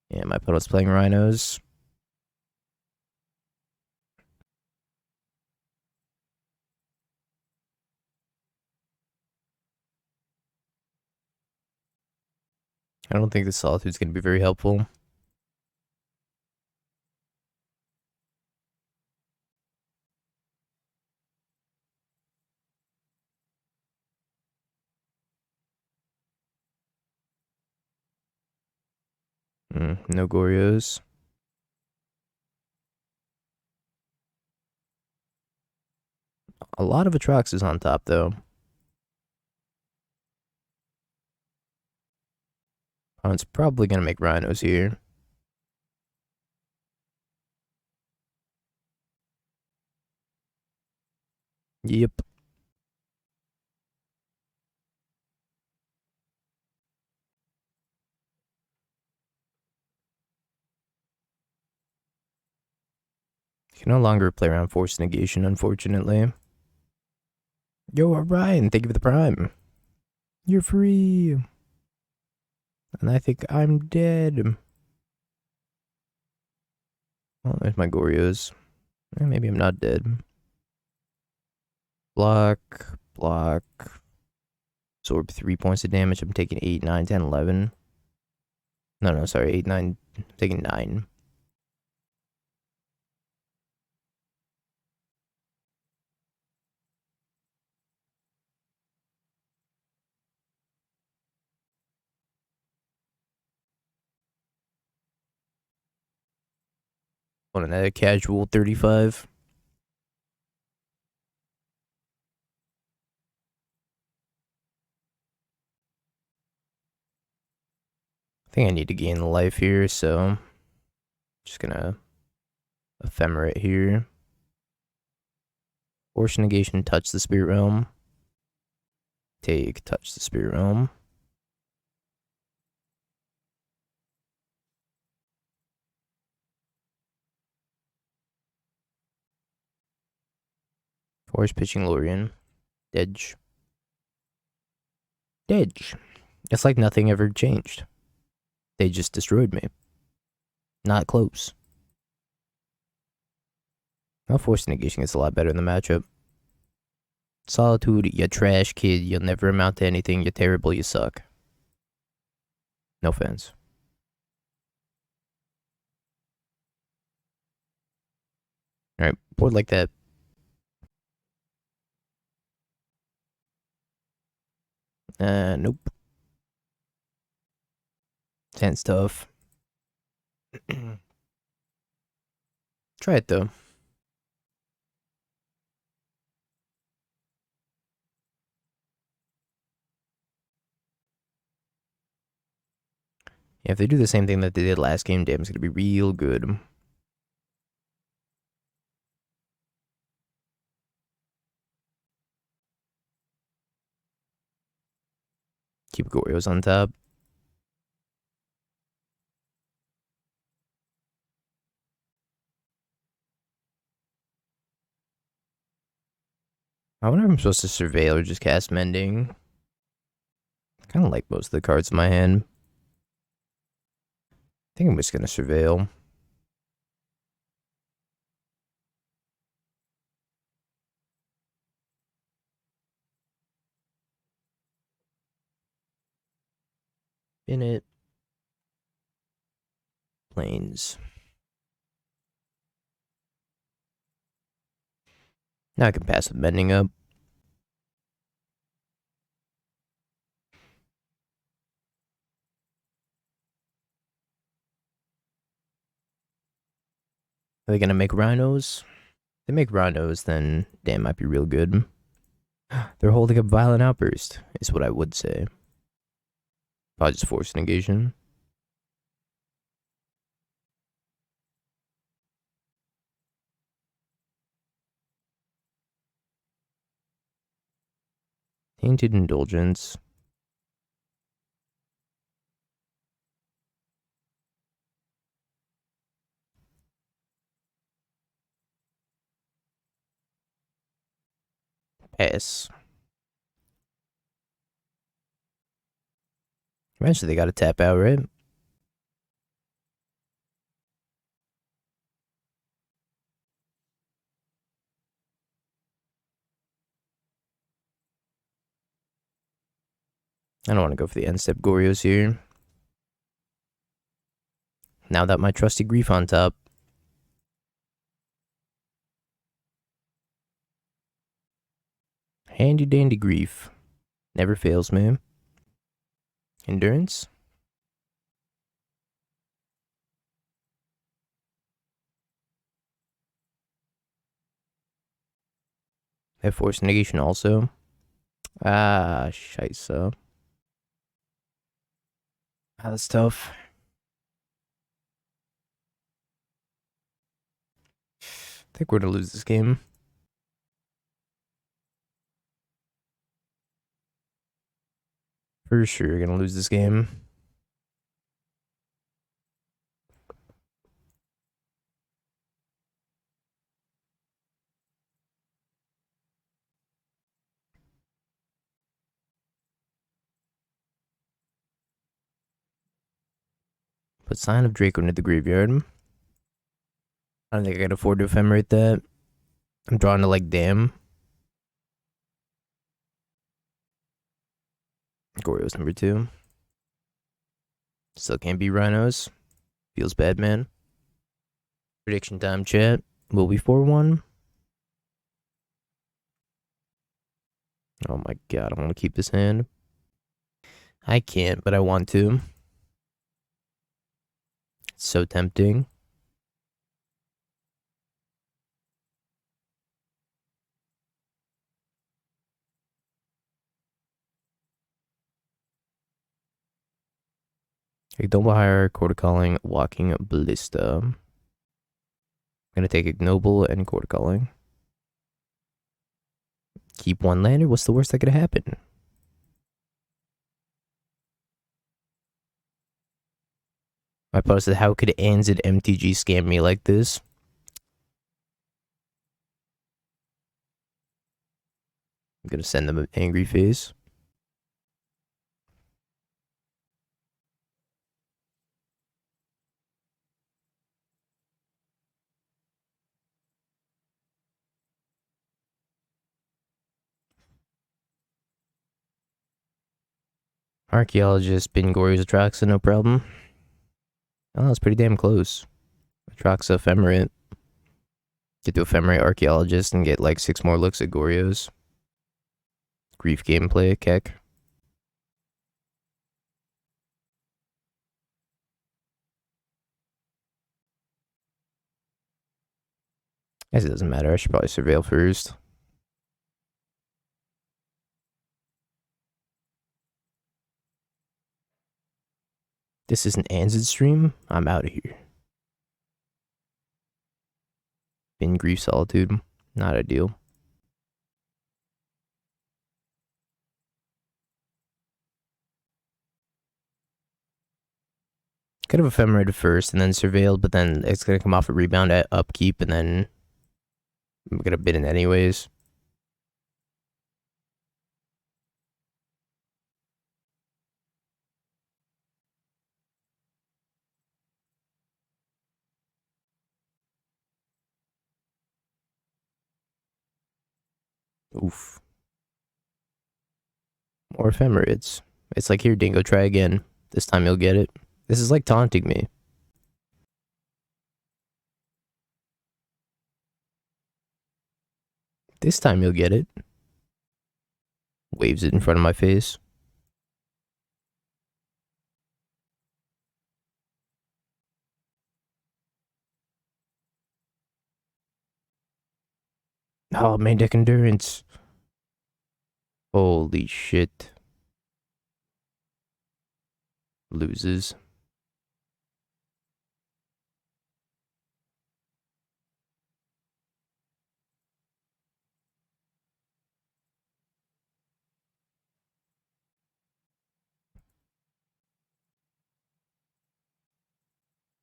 Yeah, my opponent's playing Rhinos. I don't think the Solitude's going to be very helpful. No Goryos. A lot of Atraxas on top, though. Opponent's probably going to make Rhinos here. Yep. You can no longer play around Force Negation, unfortunately. Yo, Ryan, thank you for the prime. You're free. And I think I'm dead. Oh, there's my Goryos. Maybe I'm not dead. Block. Absorb 3 points of damage. I'm taking 8, 9, 10, 11. No, sorry. 8, 9. I'm taking 9. On another casual 35. I think I need to gain life here, so just gonna Ephemerate here. Force Negation, touch the Spirit Realm. Touch the Spirit Realm. Force pitching Lorien. Dedge. It's like nothing ever changed. They just destroyed me. Not close. Now Force Negation gets a lot better in the matchup. Solitude, you trash kid. You'll never amount to anything. You're terrible. You suck. No offense. Alright, board like that. Nope. Tense stuff. Try it though. Yeah, if they do the same thing that they did last game, damn, it's gonna be real good. Keep Goryos on top. I wonder if I'm supposed to surveil or just cast Mending. I kind of like most of the cards in my hand. I think I'm just gonna surveil. In it. Planes. Now I can pass with Mending up. Are they gonna make rhinos? If they make rhinos, then damn, might be real good. They're holding up Violent Outburst, is what I would say. Probably just Force of Negation. Tainted Indulgence. Pass. Eventually they gotta tap out, right? I don't want to go for the end step Goryos here. Now that my trusty Grief on top. Handy dandy Grief. Never fails me. Endurance. I have Force Negation also. Ah, scheisse. Ah, that's tough. I think we're gonna lose this game. For sure, gonna lose this game. Put Sign of Draco into the graveyard. I don't think I can afford to ephemerate that. I'm drawing to like Dam. Goryo's number 2. Still can't beat Rhinos. Feels bad, man. Prediction time, chat. Will be 4-1. Oh my god, I want to keep this hand. I can't, but I want to. It's so tempting. Ignoble Hire, Quarter Calling, Walking Ballista. I'm gonna take Ignoble and Quarter Calling. Keep one lander. What's the worst that could happen? I posted, how could Anzid MTG scam me like this? I'm gonna send them an angry face. Archaeologist, Bin Goryo's Atraxa, no problem. Oh, that's pretty damn close. Atraxa, Ephemerate. Get to Ephemerate Archaeologist and get like 6 more looks at Goryo's. Grief gameplay, Keck. Guess it doesn't matter. I should probably surveil first. This is an Anzid stream. I'm out of here. In Grief Solitude. Not ideal. Could have Ephemerated first and then Surveilled, but then it's going to come off a rebound at Upkeep, and then I'm going to bid in anyways. Oof. More Ephemerates. It's like, here, Dingo, try again. This time you'll get it. This is like taunting me. This time you'll get it. Waves it in front of my face. Oh, main deck endurance. Holy shit. Loses.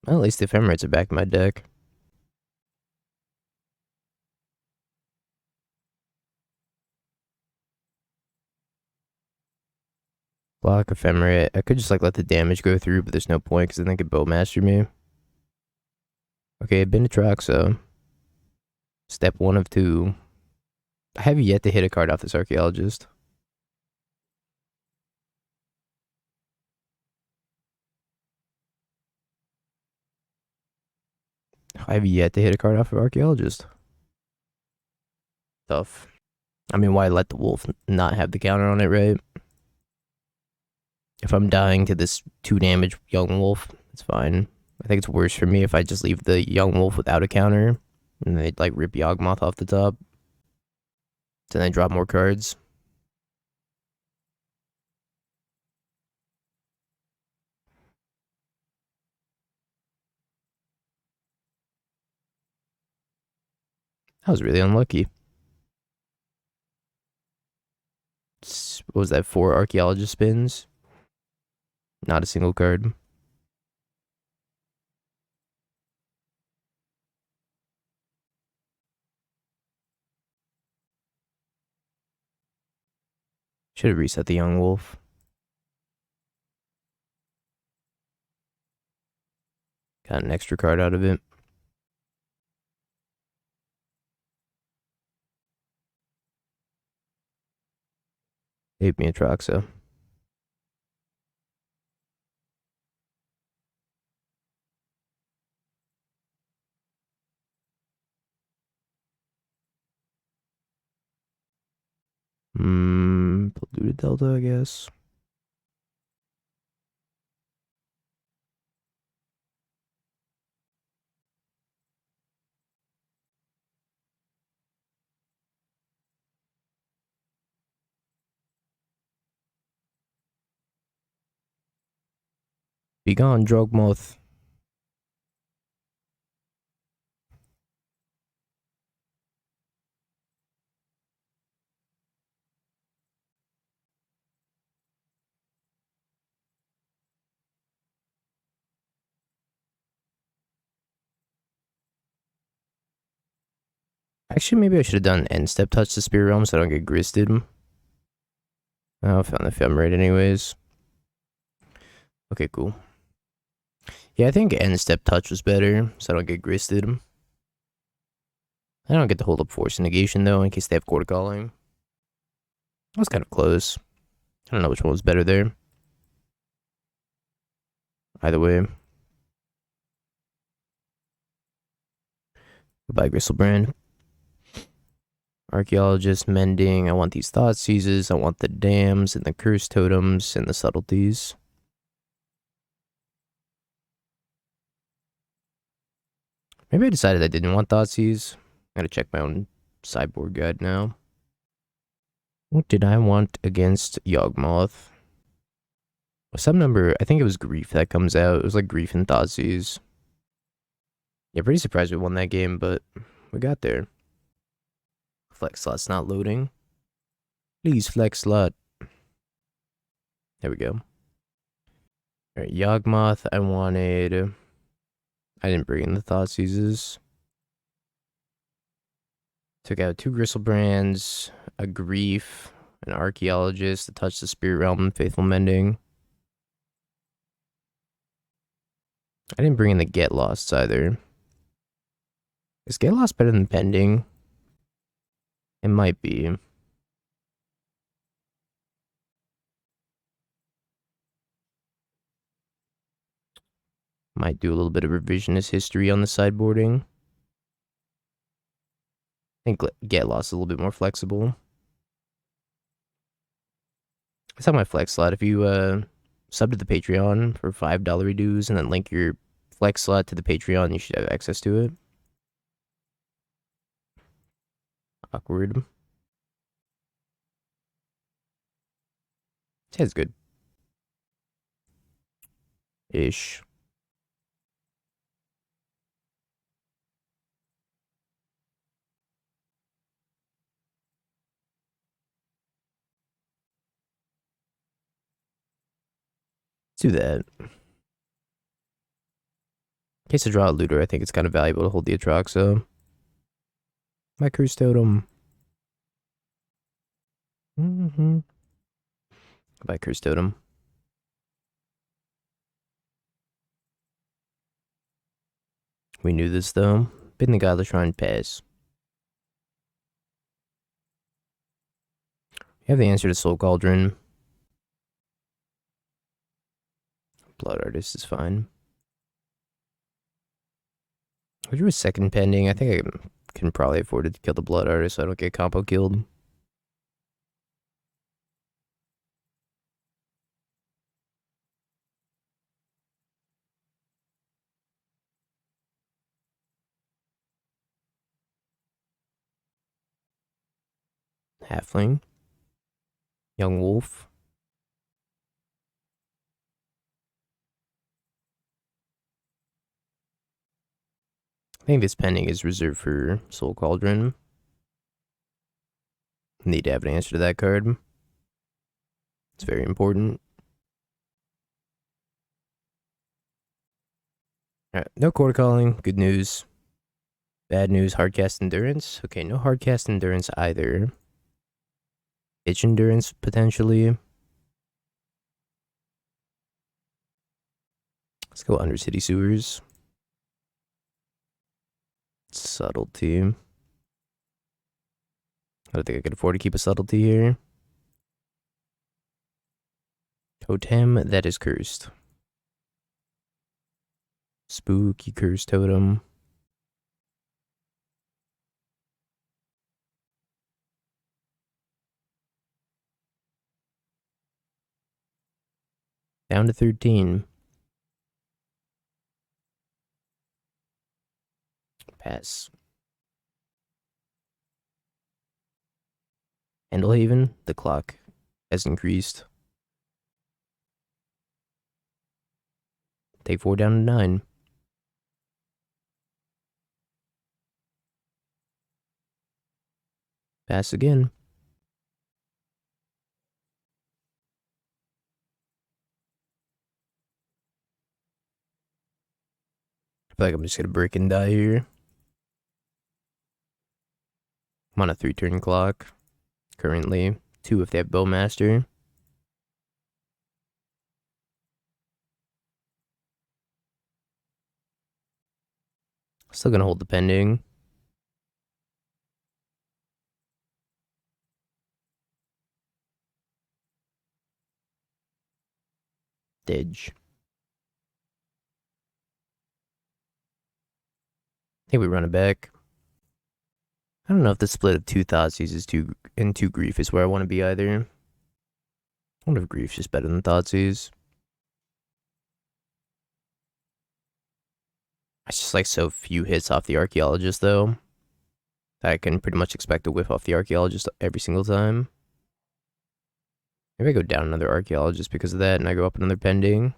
Well, at least the Ephemerates are back in my deck. Block Ephemerate. I could just like let the damage go through, but there's no point because then they could Bowmaster me. Okay, I've been to Atraxa. Step 1 of 2. I have yet to hit a card off this Archaeologist. I have yet to hit a card off of Archaeologist. Tough. I mean, why let the wolf not have the counter on it, right? If I'm dying to this 2 damage young wolf, it's fine. I think it's worse for me if I just leave the young wolf without a counter and they like rip Yawgmoth off the top. Then I drop more cards. I was really unlucky. What was that, 4 Archaeologist spins? Not a single card. Should have reset the young wolf. Got an extra card out of it. Gave me Atraxa. Polluted Delta, I guess. Be gone, Drogmoth. Actually, maybe I should have done end step touch to Spirit Realm so I don't get gristed. Oh, I found the Ephemerate anyways. Okay, cool. Yeah, I think end step touch was better so I don't get gristed. I don't get to hold up Force of Negation though in case they have Quarter Calling. That was kind of close. I don't know which one was better there. Either way. Goodbye, Griselbrand. Archaeologist, Mending. I want these Thoughtseizes. I want the Dams and the Cursed Totems and the Subtleties. Maybe I decided I didn't want Thoughtseize. I gotta check my own sideboard guide now. What did I want against Yawgmoth? Some number, I think it was Grief that comes out. It was like Grief and Thoughtseize. Yeah, pretty surprised we won that game, but we got there. Flex slot's not loading. Please, flex slot. There we go. Alright, Yawgmoth, I didn't bring in the Thoughtseizes. Took out 2 Griselbrands, a Grief, an Archaeologist, a Touch the Spirit Realm, Faithful Mending. I didn't bring in the Get Lost either. Is Get Lost better than Pending? It might be. Might do a little bit of revisionist history on the sideboarding. I think Get Lost is a little bit more flexible. That's how my flex slot. If you sub to the Patreon for $5 dues and then link your flex slot to the Patreon, you should have access to it. Awkward. It's good. Ish. Do that. In case I draw a looter, I think it's kind of valuable to hold the Atraxa. My Cursed Totem. Goodbye, Cursed Totem. We knew this though. Bid the Godless Shrine pass. You have the answer to Soul Cauldron. Blood Artist is fine. I drew a second pending. I think I can probably afford it to kill the Blood Artist so I don't get combo killed. Halfling. Young Wolf. I think this pending is reserved for Soul Cauldron. Need to have an answer to that card. It's very important. Alright, no Quarter Calling. Good news. Bad news, Hardcast Endurance. Okay, no Hardcast Endurance either. Itch Endurance, potentially. Let's go Undercity Sewers. Subtlety. I don't think I could afford to keep a Subtlety here. Totem that is cursed. Spooky Cursed Totem. Down to 13. Pass. Handlehaven, the clock has increased. Take 4 down to 9. Pass again. I feel like I'm just gonna break and die here. I'm on a 3-turn clock. Currently 2 if they have Bowmaster. Still gonna hold the pending. Didge. I think we run it back. I don't know if the split of 2 Thoughtseize is and 2 Grief is where I want to be either. I wonder if Grief's just better than Thoughtseize. It's just like so few hits off the Archaeologist though. That I can pretty much expect a whiff off the Archaeologist every single time. Maybe I go down another Archaeologist because of that, and I go up another Pending.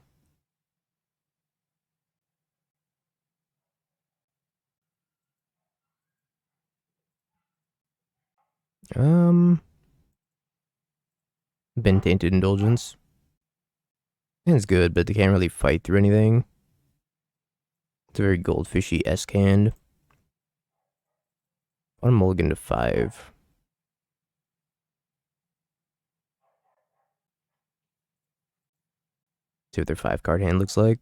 Been Tainted Indulgence. And it's good, but they can't really fight through anything. It's a very goldfishy-esque hand. One mulligan to 5. See what their 5-card hand looks like.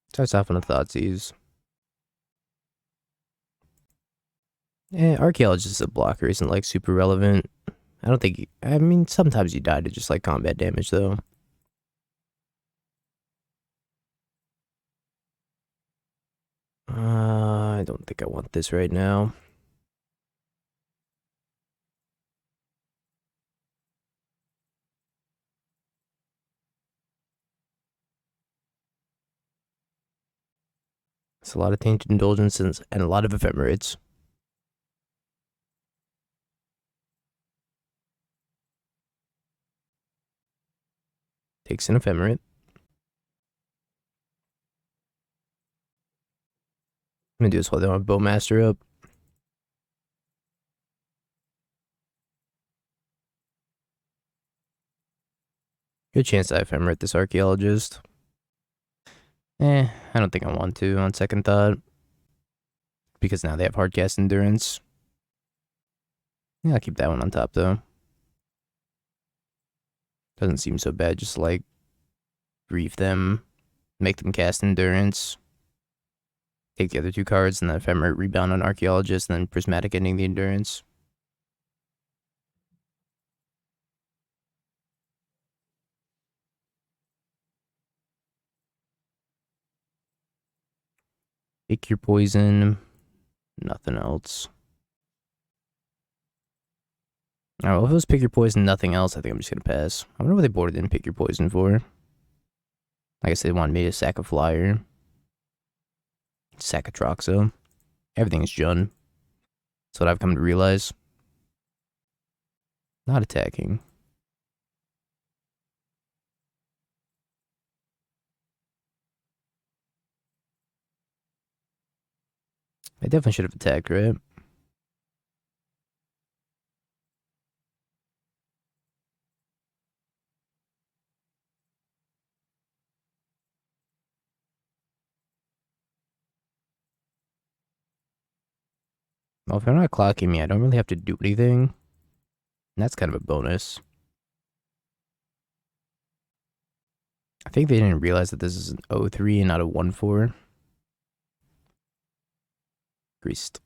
Starts off on a Thoughtseize. Archaeologist is a blocker, isn't like super relevant. I don't think. I mean, sometimes you die to just like combat damage though. I don't think I want this right now. It's a lot of Tainted Indulgences and a lot of Ephemerates. Takes an Ephemerate. I'm gonna do this while they don't have Bowmaster up. Good chance I Ephemerate this Archaeologist. I don't think I want to on second thought. Because now they have Hardcast Endurance. Yeah, I'll keep that one on top though. Doesn't seem so bad, just like grief them, make them cast Endurance, take the other 2 cards, and then Ephemerate rebound on Archaeologist, and then Prismatic Ending the Endurance. Pick your poison, nothing else. Alright, well, if it was pick your poison, nothing else, I think I'm just gonna pass. I wonder what they boarded in pick your poison for. I guess they wanted me to sack a flyer. Sack Atraxa. Everything is Jun. That's what I've come to realize. Not attacking. I definitely should have attacked, right? Well, if they're not clocking me, I don't really have to do anything. And that's kind of a bonus. I think they didn't realize that this is an 0-3 and not a 1-4. Greased.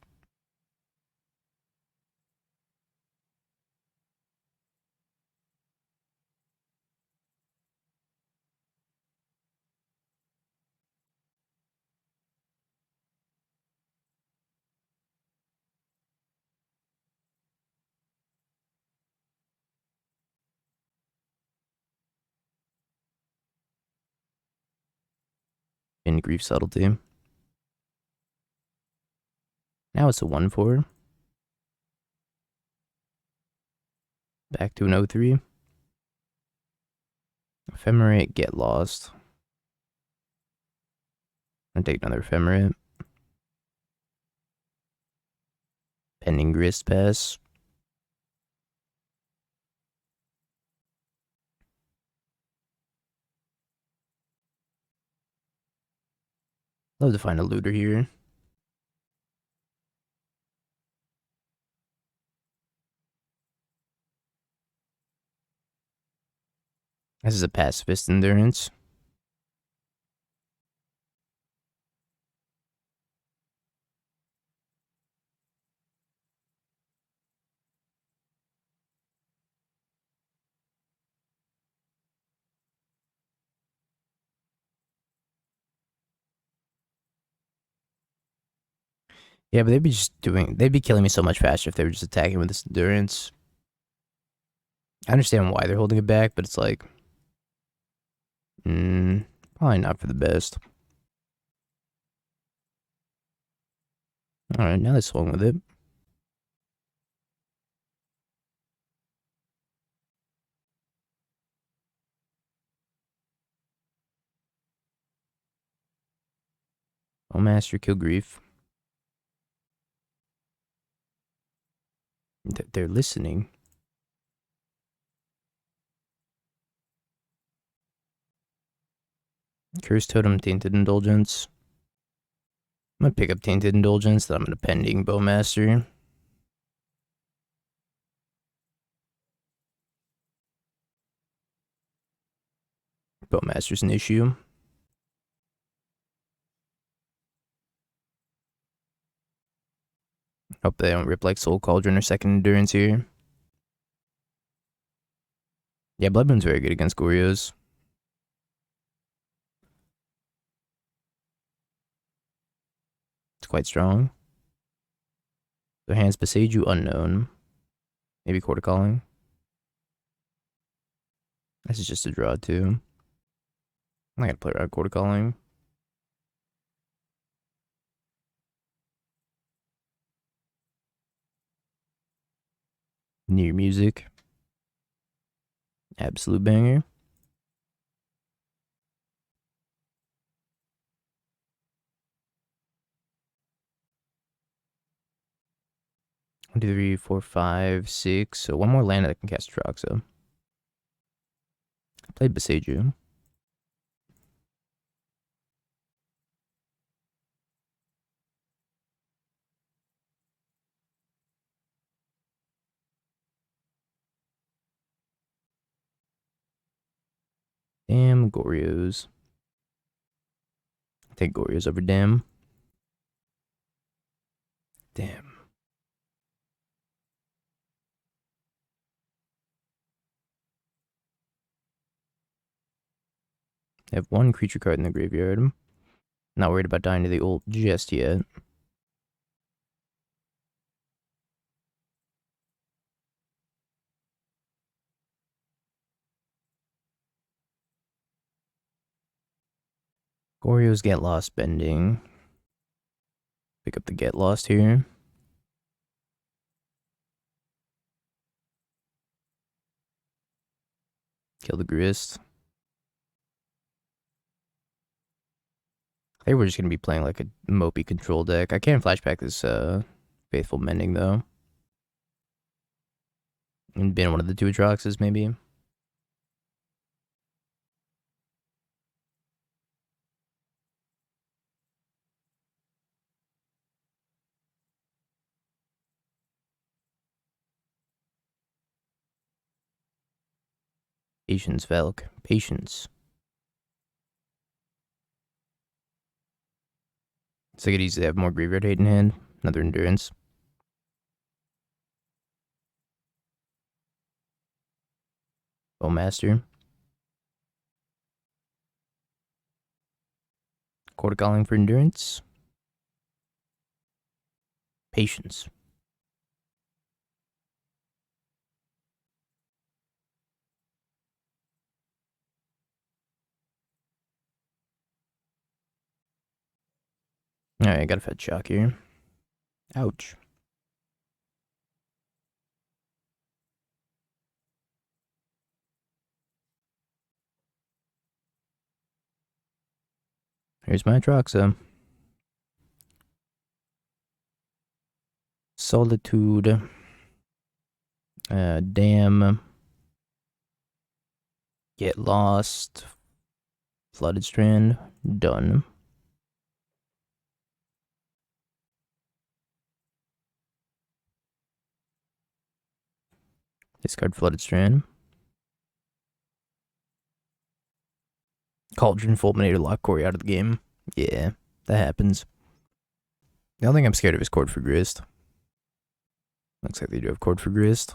In Grief Subtlety. Now it's a 1-4. Back to an 0-3. Ephemerate, get lost. I'll take another Ephemerate. Pending Grist pass. Love to find a looter here. This is a pacifist endurance. Yeah, but they'd be killing me so much faster if they were just attacking with this endurance. I understand why they're holding it back, but it's like, probably not for the best. Alright, now they swung with it. Master, kill grief. They're listening. Cursed Totem, Tainted Indulgence. I'm gonna pick up Tainted Indulgence, then I'm gonna pending Bowmaster. Bowmaster's an issue. Hope they don't rip like Soul Cauldron or Second Endurance here. Yeah, Bloodmoon's very good against Goryos. It's quite strong. Their hands Beseiju unknown. Maybe Quarter Calling. This is just a draw too. I'm not gonna play around Quarter Calling. Near music. Absolute banger. 1, 2, 3, 4, 5, 6. So one more land that I can cast Atraxa. I played Beseiju. Damn Goryos. I take Goryos over Damn. Damn. I have one creature card in the graveyard. Not worried about dying to the ult just yet. Goryos get lost bending. Pick up the get lost here. Kill the Grist. I think we're just gonna be playing like a mopey control deck. I can flashback this Faithful Mending though. And bin one of the two Atraxas maybe. Patience, Velk. Patience. So I could easily have more Graveyard Hate in hand. Another Endurance. Bowmaster. Quarter Calling for Endurance. Patience. Alright, I got a Fed Shock here. Ouch. Here's my Atraxa. Solitude. Damn. Get lost. Flooded Strand. Done. Discard Flooded Strand. Cauldron, Fulminator, lock Corey out of the game. Yeah, that happens. The only thing I'm scared of is Chord for Grist. Looks like they do have Chord for Grist.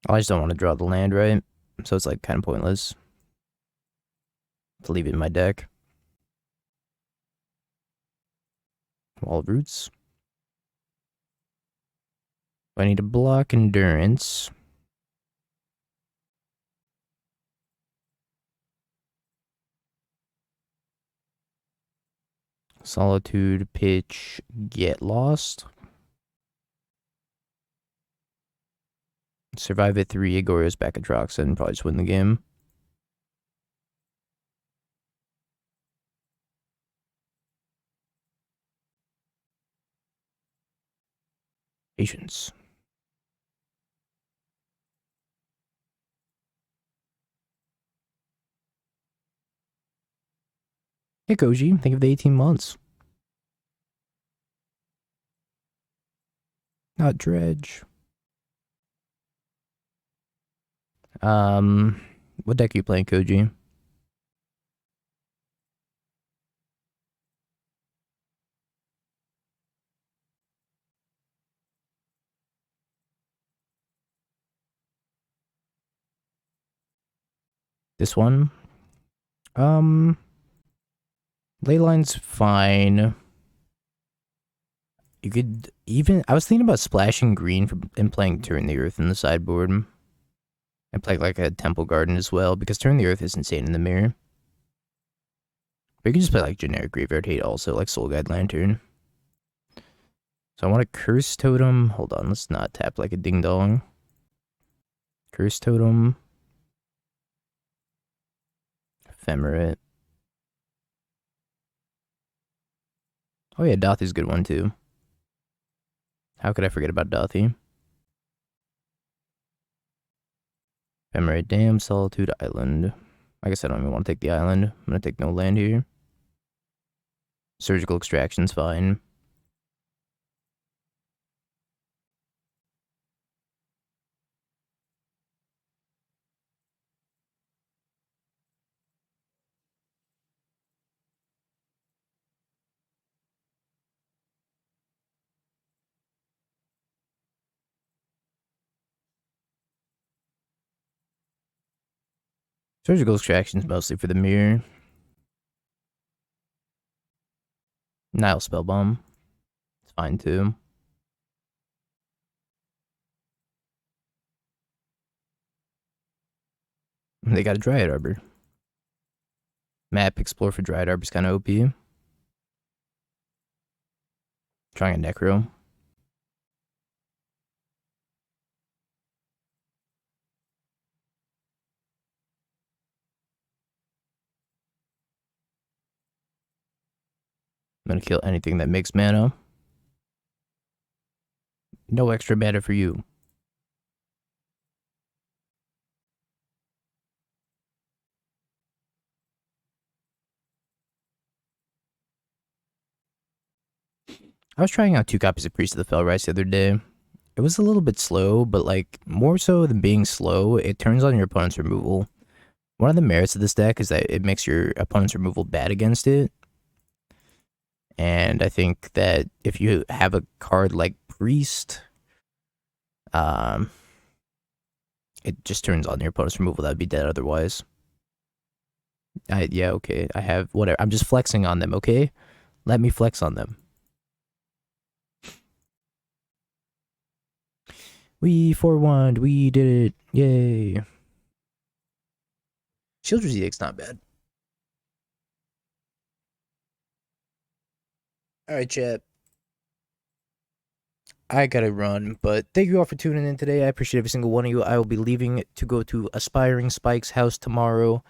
I just don't want to draw the land, right? So it's like kind of pointless to leave it in my deck. Wall of Roots. I need to block Endurance. Solitude, pitch, get lost. Survive at 3, Goryo's back at Atraxa, and probably just win the game. Patience. Hey Koji, think of the 18 months. Not Dredge. What deck are you playing, Koji? This one? Leyline's fine. You could even... I was thinking about splashing green and playing Turn the Earth in the sideboard. And play like a Temple Garden as well, because Turn the Earth is insane in the mirror. But you can just play like generic Graveyard Hate also, like Soul Guide Lantern. So I want a Cursed Totem. Hold on, let's not tap like a Ding Dong. Cursed Totem. Ephemerate. Oh yeah, Dothy's a good one too. How could I forget about Dothy? Ephemerate Dam, Solitude, Island. I guess I don't even want to take the island. I'm going to take no land here. Surgical Extraction's fine. Surgical Extraction's mostly for the mirror. Nile Spellbomb. It's fine too. They got a Dryad Arbor. Map Explore for Dryad Arbor's kind of OP. Trying a Necro. I'm gonna kill anything that makes mana. No extra mana for you. I was trying out 2 copies of Priest of the Fellrise the other day. It was a little bit slow, but like more so than being slow, it turns on your opponent's removal. One of the merits of this deck is that it makes your opponent's removal bad against it. And I think that if you have a card like Priest, it just turns on your opponent's removal. That would be dead otherwise. Yeah, okay. I have whatever. I'm just flexing on them, okay? Let me flex on them. We 4-1'd. We did it. Yay. Children's Edict's not bad. Alright, chat. I gotta run, but thank you all for tuning in today. I appreciate every single one of you. I will be leaving to go to Aspiring Spike's house tomorrow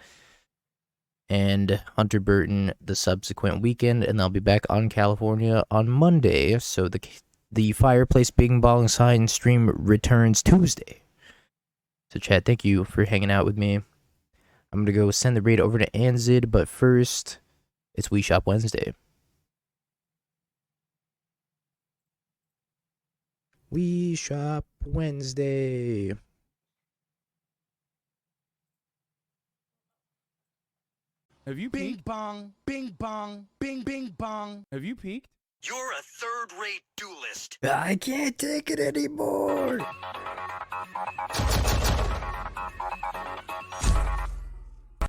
and Hunter Burton the subsequent weekend, and I'll be back on California on Monday. So the Fireplace Bing Bong Sign stream returns Tuesday. So chat, thank you for hanging out with me. I'm gonna go send the raid over to Anzid, but first, it's We Shop Wednesday. We Shop Wednesday. Have you Bing peeked? bong, bing bong, bing bing bong. Have you peeked? You're a third-rate duelist. I can't take it anymore.